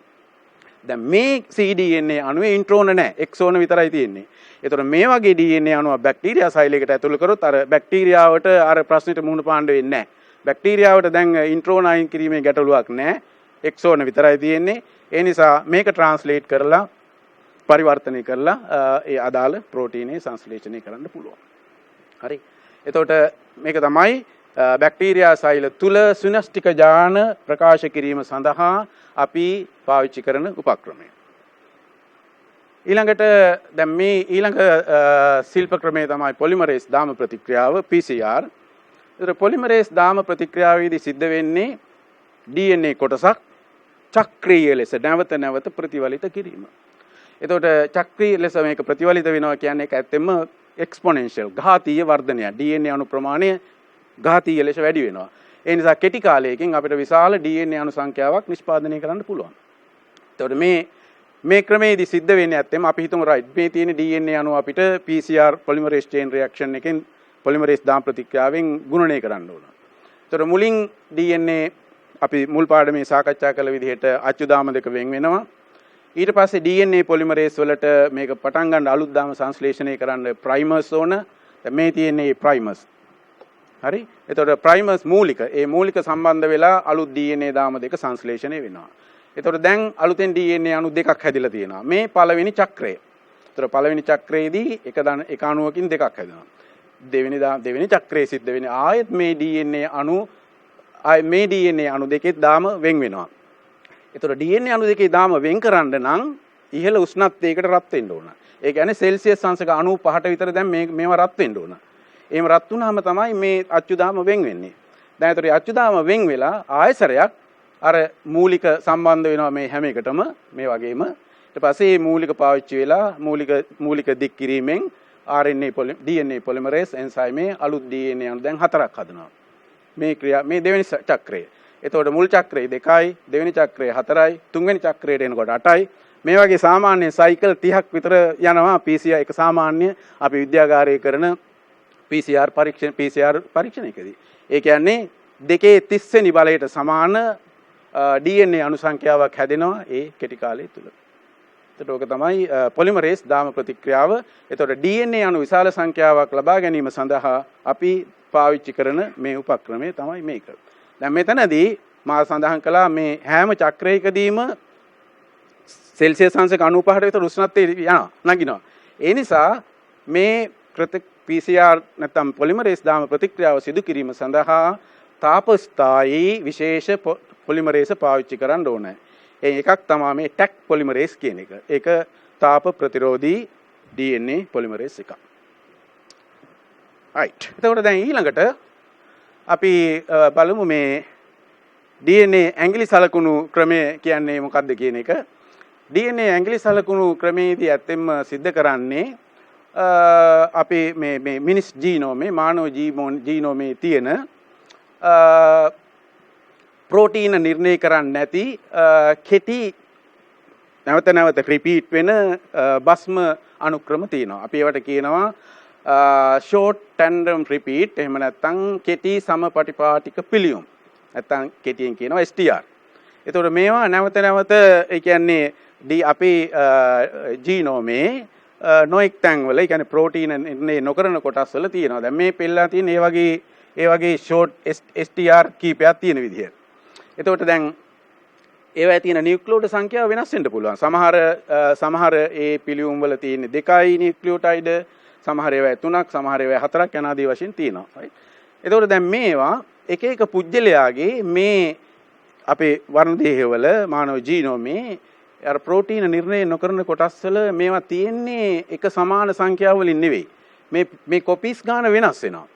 දැන් මේ cDNA අණුවේ ඉන්ට්‍රෝන නැහැ. එක්සෝන විතරයි තියෙන්නේ. එතකොට මේ වගේ DNA අණුවක් බැක්ටීරියා සෛලයකට ඇතුළු කරොත් අර බැක්ටීරියාවට අර ප්‍රශ්නෙට මුහුණ පාන්න වෙන්නේ නැහැ. බැක්ටීරියාවට දැන් ඉන්ට්‍රෝන අයින් කිරීමේ ගැටලුවක් නැහැ. එක්සෝන විතරයි තියෙන්නේ. ඒ නිසා මේක ට්‍රාන්ස්ලේට් කරලා පරිවර්තනය කරලා ඒ අදාළ ප්‍රෝටීනේ සංශ්ලේෂණය කරන්න පුළුවන්. හරි. එතකොට මේක තමයි බැක්ටීරියා සෛල තුල සිනස්ටික ජාන ප්‍රකාශ කිරීම සඳහා අපි පාවිච්චි කරන උපක්‍රමය. ඊළඟට දැන් මේ ඊළඟ ශිල්ප ක්‍රමය තමයි පොලිමරේස් දාම ප්‍රතික්‍රියාව PCR. ඒතර පොලිමරේස් දාම ප්‍රතික්‍රියාවේදී සිද්ධ වෙන්නේ DNA කොටසක් චක්‍රීය ලෙස නැවත නැවත ප්‍රතිවලිත කිරීම. එතකොට චක්‍රීය ලෙස මේක ප්‍රතිවලිත වෙනවා කියන්නේ ඒක ඇත්තෙම එක්ස්පොනෙන්ෂල් ඝාතීය වර්ධනයක්. DNA අණු ප්‍රමාණය ඝාතීය ලෙස වැඩි වෙනවා. ඒ නිසා කෙටි කාලයකින් අපිට විශාල DNA අණු සංඛ්‍යාවක් නිෂ්පාදනය කරන්න පුළුවන්. එතකොට මේ ක්‍රමයේදී සිද්ධ වෙන්නේ ඇත්තෙම අපි හිතමු රයිට් මේ තියෙන DNA අණු අපිට PCR polymerase chain reaction එකෙන් polymerase දාම ප්‍රතික්‍රියාවෙන් ගුණනය කරන්න ඕන. එතකොට මුලින් DNA අපි මුල් පාඩමේ සාකච්ඡා කළ විදිහට අච්චු දාම දෙක වෙන් වෙනවා. ඊට පස්සේ DNA polymerase වලට මේක පටන් ගන්න අලුත් දාම සංශ්ලේෂණය කරන්න primers ඕන. දැන් මේ තියෙන්නේ primers. හරි. එතකොට primers මූලික සම්බන්ධ වෙලා අලුත් DNA දාම දෙක සංශ්ලේෂණය වෙනවා. එතකොට දැන් අලුතෙන් DNA අණු දෙකක් හැදිලා තියෙනවා. මේ පළවෙනි චක්‍රය. එතකොට පළවෙනි චක්‍රයේදී එක අණුවකින් දෙකක් හැදෙනවා. දෙවෙනි චක්‍රයේ සිද්ධ වෙන්නේ ආයෙත් මේ DNA අණු දෙකේ දාම වෙන් වෙනවා. එතකොට DNA අණු දෙකේ දාම වෙන් කරන්න නම් ඉහළ උෂ්ණත්වයකට රත් වෙන්න ඕන. ඒ කියන්නේ සෙල්සියස් අංශක 95ට විතර දැන් මේවා රත් වෙන්න ඕන. එහෙම රත් වුණාම තමයි මේ අච්චු දාම වෙන් වෙන්නේ. දැන් ඒතර අච්චු දාම වෙන් වෙලා ආයසරයක් අර මූලික සම්බන්ධ වෙනවා මේ හැම එකටම මේ වගේම. ඊට පස්සේ මේ මූලික පාවිච්චි වෙලා මූලික දික් කිරීමෙන් DNA polymerase enzyme අලුත් DNA අණු දැන් 4ක් හදනවා. මේ දෙවෙනි චක්‍රය. එතකොට මුල් චක්‍රය 2යි, දෙවෙනි චක්‍රය 4යි, තුන්වෙනි චක්‍රයට එනකොට 8යි. මේ වගේ සාමාන්‍ය සයිකල් 30ක් විතර යනවා PCR එක සාමාන්‍ය අපි විද්‍යාගාරයේ කරන PCR පරීක්ෂණයකදී. ඒ කියන්නේ 2/30 වෙනි බලයට සමාන DNA අණු සංඛ්‍යාවක් හැදෙනවා ඒ කෙටි කාලය තුල. එතකොට ඕක තමයි පොලිමරේස් දාම ප්‍රතික්‍රියාව. එතකොට DNA අණු විශාල සංඛ්‍යාවක් ලබා ගැනීම සඳහා අපි පාවිච්චි කරන මේ උපක්‍රමය තමයි මේක. දැන් මෙතනදී මා සඳහන් කළා මේ හැම චක්‍රයකදීම සෙල්සියස් අංශක 95ට විතර උෂ්ණත්වය නගිනවා. ඒ නිසා මේ PCR නැත්නම් පොලිමරේස් දාම ප්‍රතික්‍රියාව සිදු කිරීම සඳහා තාපස්ථායී විශේෂ පොලිමරේස් පාවිච්චි කරන්න ඕනේ. ඒ එකක් තමයි මේ ටැක් පොලිමරේස් කියන එක. ඒක තාප ප්‍රතිරෝධී DNA පොලිමරේස් එකක්. right. එතකොට දැන් ඊළඟට අපි බලමු මේ DNA ඇඟිලි සලකුණු ක්‍රමය කියන්නේ මොකක්ද කියන එක. DNA ඇඟිලි සලකුණු ක්‍රමයේදී ඇත්තෙන්ම सिद्ध කරන්නේ අපේ මේ මිනිස් ජීනෝමේ මානව ජීනෝමේ තියෙන ප්‍රෝටීන නිර්ණය කරන්නේ නැති කෙටි නැවත නැවත රිපීට් වෙන භස්ම අනුක්‍රම තියෙනවා. අපි ඒවට කියනවා short tandem repeat එහෙම නැත්නම් කෙටි සමපටිපාටික පිළියුම්. නැත්නම් කෙටියෙන් කියනවා STR. එතකොට මේවා නැවත නැවත ඒ කියන්නේ අපේ ජීනෝමේ නොඑක් තැන්වල ඒ කියන්නේ ප්‍රෝටීන නිර්ණය නොකරන කොටස් වල තියෙනවා. දැන් මේ පෙළලා තියෙන ඒ වගේ short STR කීපයක් තියෙන විදිහට. එතකොට දැන් ඒවැය තියෙන නියුක්ලියෝටයිඩ් සංඛ්‍යාව වෙනස් වෙන්න පුළුවන්. සමහර ඒ පිළියුම් වල තියෙන 2යි නියුක්ලියෝටයිඩ්, සමහර ඒවා 3ක්, සමහර ඒවා 4ක් යන ආදී වශයෙන් තියෙනවා. right. එතකොට දැන් මේවා එක එක පුජ්‍යලයාගේ මේ අපේ වර්ණ දේහවල මානව ජීනෝමේ අර ප්‍රෝටීන නිර්ණය නොකරන කොටස් වල මේවා තියෙන්නේ එක සමාන සංඛ්‍යාව වලින් නෙවෙයි. මේ කොපීස් ගාන වෙනස් වෙනවා.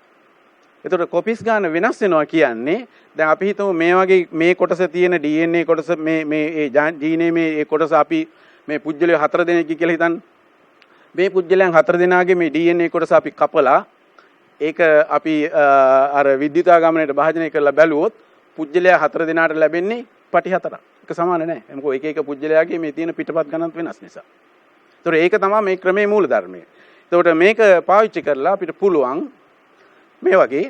එතකොට කොපීස් ගාන වෙනස් වෙනවා කියන්නේ දැන් අපි හිතමු මේ වගේ මේ කොටස තියෙන DNA කොටස මේ ජීනේ මේ කොටස අපි මේ පුජ්‍යලය 4 දෙනෙක් කියලා හිතන්න. මේ පුජ්‍යලයන් 4 දෙනාගේ මේ DNA කොටස අපි කපලා ඒක අපි අර විද්‍යුතාගමනයට භාජනය කරලා බැලුවොත් පුජ්‍යලය 4 දෙනාට ලැබෙන්නේ පටි 4ක්. ඒක සමාන නැහැ. මොකද එක එක පුජ්‍යලයාගේ මේ තියෙන පිටපත් ගණන්ත් වෙනස් නිසා. ඒතකොට ඒක තමයි මේ ක්‍රමයේ මූල ධර්මය. ඒතකොට මේක පාවිච්චි කරලා අපිට පුළුවන් මේ වගේ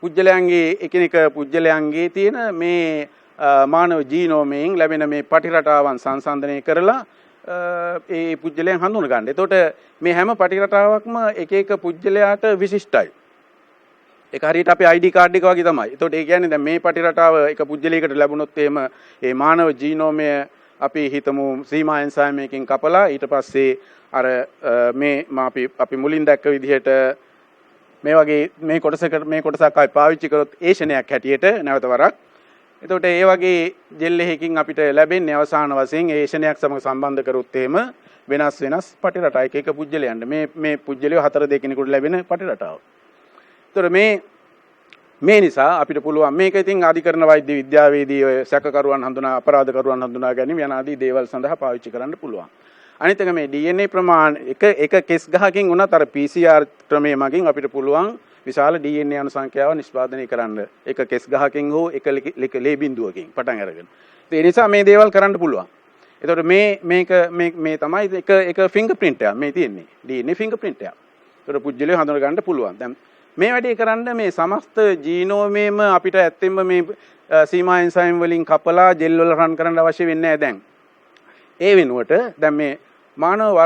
පුජ්‍යලයන්ගේ එකිනෙක පුජ්‍යලයන්ගේ තියෙන මේ මානව ජීනෝමයෙන් ලැබෙන මේ පටි රටාවන් සංසන්දනය කරලා ඒ පුජ්‍යලයන් හඳුන ගන්න. එතකොට මේ හැම පටි රටාවක්ම එක එක පුජ්‍යලයාට විශිෂ්ටයි. ඒක හරියට අපේ ID කාඩ් එක වගේ තමයි. එතකොට ඒ කියන්නේ දැන් මේ පටි රටාව එක පුජ්‍යලයකට ලැබුණොත් එහෙම ඒ මානව ජීනෝමය අපි හිතමු සීමා එන්සයිමයකින් කපලා ඊට පස්සේ අර මේ අපි මුලින් දැක්ක විදිහට මේ වගේ මේ කොටසක් අපි පාවිච්චි කරොත් ඒෂණයක් හැටියට නැවත වරක්. එතකොට ඒ වගේ ජෙල් එකකින් අපිට ලැබෙන්නේ අවසාන වශයෙන් ඒෂණයක් සමග සම්බන්ධ කරොත් එහෙම වෙනස් පටි රටා එක පුජ්‍යලයන්ට මේ පුජ්‍යලය 4 දෙනෙකුට ලැබෙන පටි රටාව. එතකොට මේ නිසා අපිට පුළුවන් මේක ඉතින් අධිකරණ වෛද්‍ය විද්‍යාවේදී ඔය සැකකරුවන් හඳුනා අපරාධකරුවන් හඳුනා ගැනීම යන ආදී දේවල් සඳහා පාවිච්චි කරන්න පුළුවන්. අනිත් එක මේ DNA ප්‍රමාණ එක කෙස් ගහකින් වුණත් අර PCR ක්‍රමයේ මගින් අපිට පුළුවන් විශාල DNA අණු සංඛ්‍යාව නිෂ්පාදනය කරන්න. එක කෙස් ගහකින් හෝ එක ලේ බිඳුවකින් පටන් අරගෙන. ඒ නිසා මේ දේවල් කරන්න පුළුවන්. එතකොට මේ තමයි එක ෆින්ගර්ප්‍රින්ට් එකක් මේ තියෙන්නේ. DNA ෆින්ගර්ප්‍රින්ට් එකක්. ඒතකොට පුජ්‍යලය හඳුන ගන්න පුළුවන්. දැන් මේ වැඩේ කරන්න මේ සමස්ත ජීනෝමේම අපිට ඇත්තෙන්ම මේ සීමා එන්සයිම් වලින් කපලා ජෙල් වල රන් කරන්න අවශ්‍ය වෙන්නේ නැහැ දැන්. ඒ වෙනුවට දැන් මේ මානව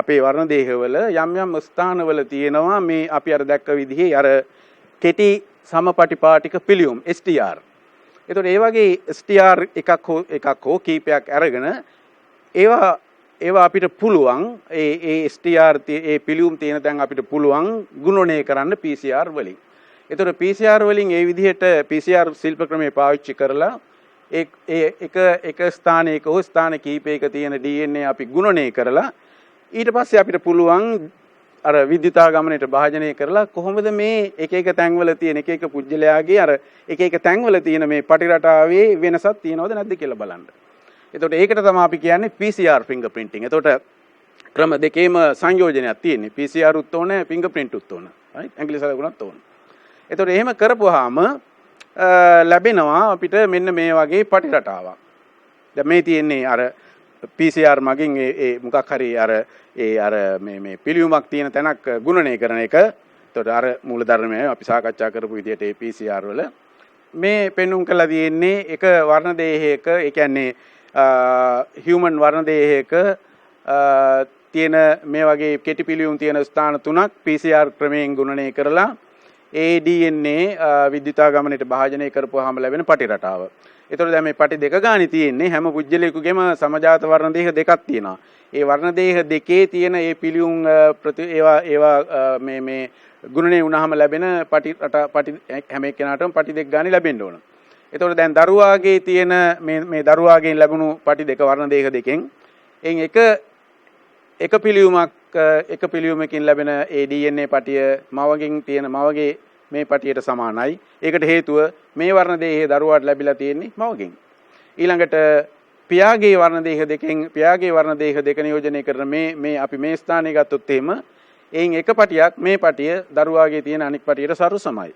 අපේ වර්ණ දේහවල යම් ස්ථානවල තියෙනවා මේ අපි අර දැක්ක විදිහේ අර කෙටි සමපටිපාටික පිළියුම් STR. එතකොට ඒ වගේ STR එකක් හෝ කීපයක් අරගෙන ඒවා අපිට පුළුවන් ඒ STR ඒ පිළියුම් තියෙන තැන් අපිට පුළුවන් ගුණණය කරන්න PCR වලින්. එතකොට PCR වලින් ඒ විදිහට PCR ශිල්ප ක්‍රමයේ පාවිච්චි කරලා එක ස්ථානයක හෝ ස්ථාන කීපයක තියෙන DNA අපි ගුණණය කරලා ඊට පස්සේ අපිට පුළුවන් අර විද්‍යුතාගමනයට භාජනය කරලා කොහොමද මේ එක තැන්වල තියෙන එක පුජ්‍යලයාගේ අර එක තැන්වල තියෙන මේ පටි රටාවේ වෙනසක් තියෙනවද නැද්ද කියලා බලන්න. එතකොට ඒකට තමයි අපි කියන්නේ PCR fingerprinting. එතකොට ක්‍රම දෙකේම සංයෝජනයක් තියෙන්නේ. PCR උත් ඕනේ, fingerprint උත් ඕනේ. right? ඇඟිලි සලකුණත් ඕනේ. එතකොට එහෙම කරපුවාම ලැබෙනවා අපිට මෙන්න මේ වගේ පටි රටාවක්. දැන් මේ තියෙන්නේ අර PCR මගින් ඒ මොකක් හරි අර මේ පිළියුමක් තියෙන තැනක් ගුණණය කරන එක. එතකොට අර මූලධර්මය අපි සාකච්ඡා කරපු විදිහට ඒ PCR වල මේ පෙන්වුම් කරලා තියෙන්නේ එක වර්ණ දේහයක ඒ කියන්නේ human වර්ණ දේහයක තියෙන මේ වගේ කෙටි පිළියුම් තියෙන ස්ථාන 3ක් PCR ක්‍රමයෙන් ගුණණය කරලා ඒ DNA විද්‍යුතාගමනයට භාජනය කරපුවාම ලැබෙන පටි රටාව. ඒතකොට දැන් මේ පටි දෙක ගානේ තියෙන්නේ හැම පුජ්‍යලයකගෙම සමජාත වර්ණ දේහ දෙකක් තියෙනවා. ඒ වර්ණ දේහ දෙකේ තියෙන ඒ පිළියුම් ඒවා මේ ගුණණය වුණාම ලැබෙන පටි හැම එක්කෙනාටම පටි දෙක ගානේ ලැබෙන්න ඕන. ඒතකොට දැන් දරුවාගේ තියෙන මේ දරුවාගෙන් ලැබුණු පටි දෙක වර්ණ දේහ දෙකෙන් එයින් එක පිළියුමකින් ලැබෙන ඒ DNA පටිය මවගෙන් තියෙන මවගේ මේ පටියට සමානයි. ඒකට හේතුව මේ වර්ණ දේහයේ දරුවාට ලැබිලා තියෙන්නේ මවගෙන්. ඊළඟට පියාගේ වර්ණ දේහ දෙකෙන් පියාගේ වර්ණ දේහ දෙක නියෝජනය කරන මේ අපි මේ ස්ථානය ගත්තොත් එහෙම එයින් එක පටියක් මේ පටිය දරුවාගේ තියෙන අනික් පටියට සරු සමයි.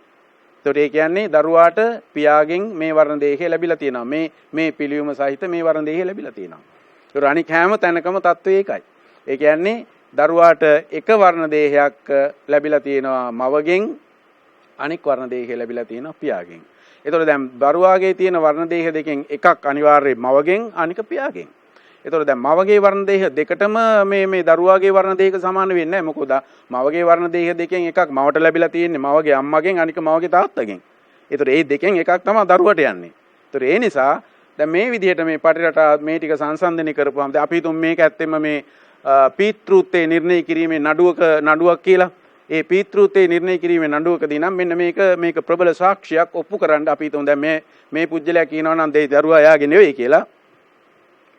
ඒතකොට ඒ කියන්නේ දරුවාට පියාගෙන් මේ වර්ණ දේහය ලැබිලා තියෙනවා. මේ පිළියුම සහිත මේ වර්ණ දේහය ලැබිලා තියෙනවා. ඒතකොට අනික් හැම තැනකම තත්ත්වය ඒකයි. ඒ කියන්නේ දරුවාට එක වර්ණ දේහයක් ලැබිලා තියෙනවා මවගෙන් අනික් වර්ණ දේහය ලැබිලා තියෙනවා පියාගෙන්. ඒතකොට දැන් දරුවාගේ තියෙන වර්ණ දේහ දෙකෙන් එකක් අනිවාර්යයෙන් මවගෙන් අනික පියාගෙන්. ඒතකොට දැන් මවගේ වර්ණ දේහ දෙකටම මේ දරුවාගේ වර්ණ දේහක සමාන වෙන්නේ නැහැ. මොකද මවගේ වර්ණ දේහ දෙකෙන් එකක් මවට ලැබිලා තියෙන්නේ මවගේ අම්මගෙන් අනික මවගේ තාත්තගෙන්. ඒතකොට මේ දෙකෙන් එකක් තමයි දරුවට යන්නේ. ඒතකොට ඒ නිසා දැන් මේ විදිහට මේ පටිරට මේ ටික සංසන්දනය කරපුවාම දැන් අපි හිතමු මේක ඇත්තෙම මේ පීතෘත්වයේ නිර්ණය කිරීමේ නඩුවක් කියලා. ඒ පීතෘත්වයේ නිර්ණය කිරීමේ නඩුවකදී නම් මෙන්න මේක ප්‍රබල සාක්ෂියක් ඔප්පු කරන්න අපි හිතමු දැන් මේ පුජ්‍යලයා කියනවා නම් දෙයි දරුවා යාගේ නෙවෙයි කියලා.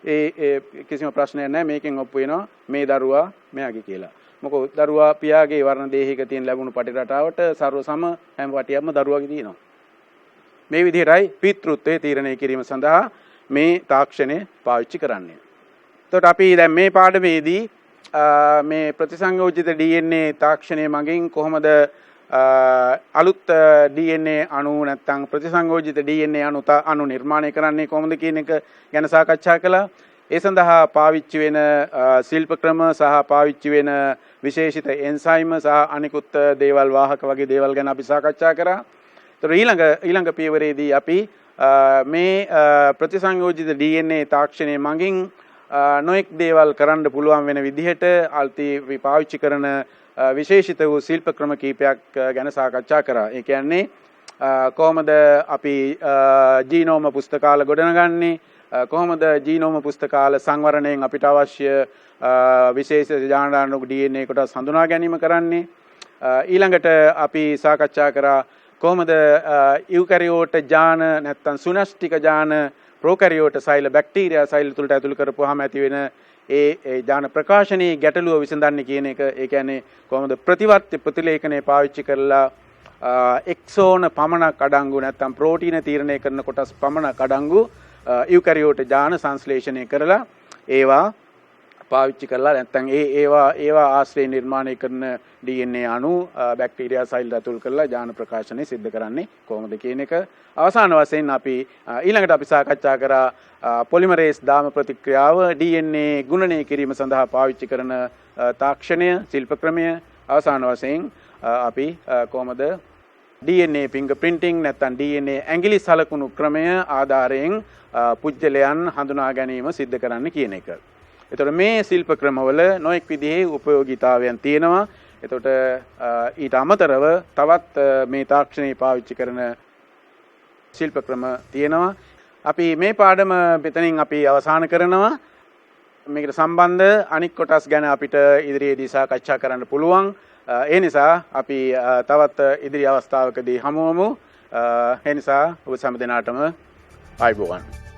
ඒ කිසිම ප්‍රශ්නයක් නැහැ මේකෙන් ඔප්පු වෙනවා මේ දරුවා මෙයාගේ කියලා. මොකද දරුවා පියාගේ වර්ණ දේහික තියෙන ලැබුණු පටි රටාවට ਸਰව සම හැම පටියක්ම දරුවාගේ තියෙනවා. මේ විදිහටයි පීතෘත්වයේ තීරණය කිරීම සඳහා මේ තාක්ෂණය පාවිච්චි කරන්නේ. එතකොට අපි දැන් මේ පාඩමේදී මේ ප්‍රතිසංයෝජිත DNA තාක්ෂණය මගින් කොහොමද අලුත් DNA අණු නැත්නම් ප්‍රතිසංයෝජිත DNA අණු නිර්මාණය කරන්නේ කොහොමද කියන එක ගැන සාකච්ඡා කළා. ඒ සඳහා පාවිච්චි වෙන ශිල්ප ක්‍රම සහ පාවිච්චි වෙන විශේෂිත එන්සයිම සහ අනිකුත් දේවල් වාහක වගේ දේවල් ගැන අපි සාකච්ඡා කරා. ඒතර ඊළඟ පියවරේදී අපි මේ ප්‍රතිසංයෝජිත DNA තාක්ෂණය මගින් නොඑක් දේවල් කරන්න පුළුවන් වෙන විදිහට අල්ති පාවිච්චි කරන විශේෂිත වූ ශිල්ප ක්‍රම කීපයක් ගැන සාකච්ඡා කරා. ඒ කියන්නේ කොහොමද අපි ජීනෝම පුස්තකාල ගොඩනගන්නේ? කොහොමද ජීනෝම පුස්තකාල සංවරණයෙන් අපිට අවශ්‍ය විශේෂ ජානදාන DNA කොටස් හඳුනා ගැනීම කරන්නේ? ඊළඟට අපි සාකච්ඡා කරා කොහොමද යුකැරියෝට ජාන නැත්නම් සුනෂ්ටික ජාන ප්‍රෝකැරියෝට සෛල බැක්ටීරියා සෛල තුලට ඇතුළු කරපුවාම ඇති වෙන ඒ ජාන ප්‍රකාශනයේ ගැටලුව විසඳන්නේ කියන එක. ඒ කියන්නේ කොහොමද ප්‍රතිවර්ති ප්‍රතිලේඛනය පාවිච්චි කරලා එක්සෝන පමණක් අඩංගු නැත්නම් ප්‍රෝටීන තීරණය කරන කොටස් පමණක් අඩංගු යුකැරියෝට ජාන සංශ්ලේෂණය කරලා ඒවා පාවිච්චි කරලා නැත්නම් ඒවා ආශ්‍රය නිර්මාණය කරන DNA අණු බැක්ටීරියා සෛල ඇතුළු කරලා ජාන ප්‍රකාශනය සිද්ධ කරන්නේ කොහොමද කියන එක. අවසාන වශයෙන් අපි ඊළඟට අපි සාකච්ඡා කරා පොලිමරේස් දාම ප්‍රතික්‍රියාව DNA ගුණනය කිරීම සඳහා පාවිච්චි කරන තාක්ෂණය ශිල්ප ක්‍රමය. අවසාන වශයෙන් අපි කොහොමද DNA fingerprinting නැත්නම් DNA ඇඟිලි සලකුණු ක්‍රමය ආධාරයෙන් පුජ්‍යලයන් හඳුනා ගැනීම සිද්ධ කරන්න කියන එක. එතකොට මේ ශිල්ප ක්‍රමවල නොඑක් විදිහේ ප්‍රයෝගිතාවයන් තියෙනවා. එතකොට ඊට අමතරව තවත් මේ තාක්ෂණය පාවිච්චි කරන ශිල්ප ක්‍රම තියෙනවා. අපි මේ පාඩම මෙතනින් අපි අවසන් කරනවා. මේකට සම්බන්ධ අනික් කොටස් ගැන අපිට ඉදිරියේදී සාකච්ඡා කරන්න පුළුවන්. ඒ නිසා අපි තවත් ඉදිරි අවස්ථාවකදී හමු වෙමු. ඒ නිසා ඔබ හැම දිනාටම ආයුබෝවන්.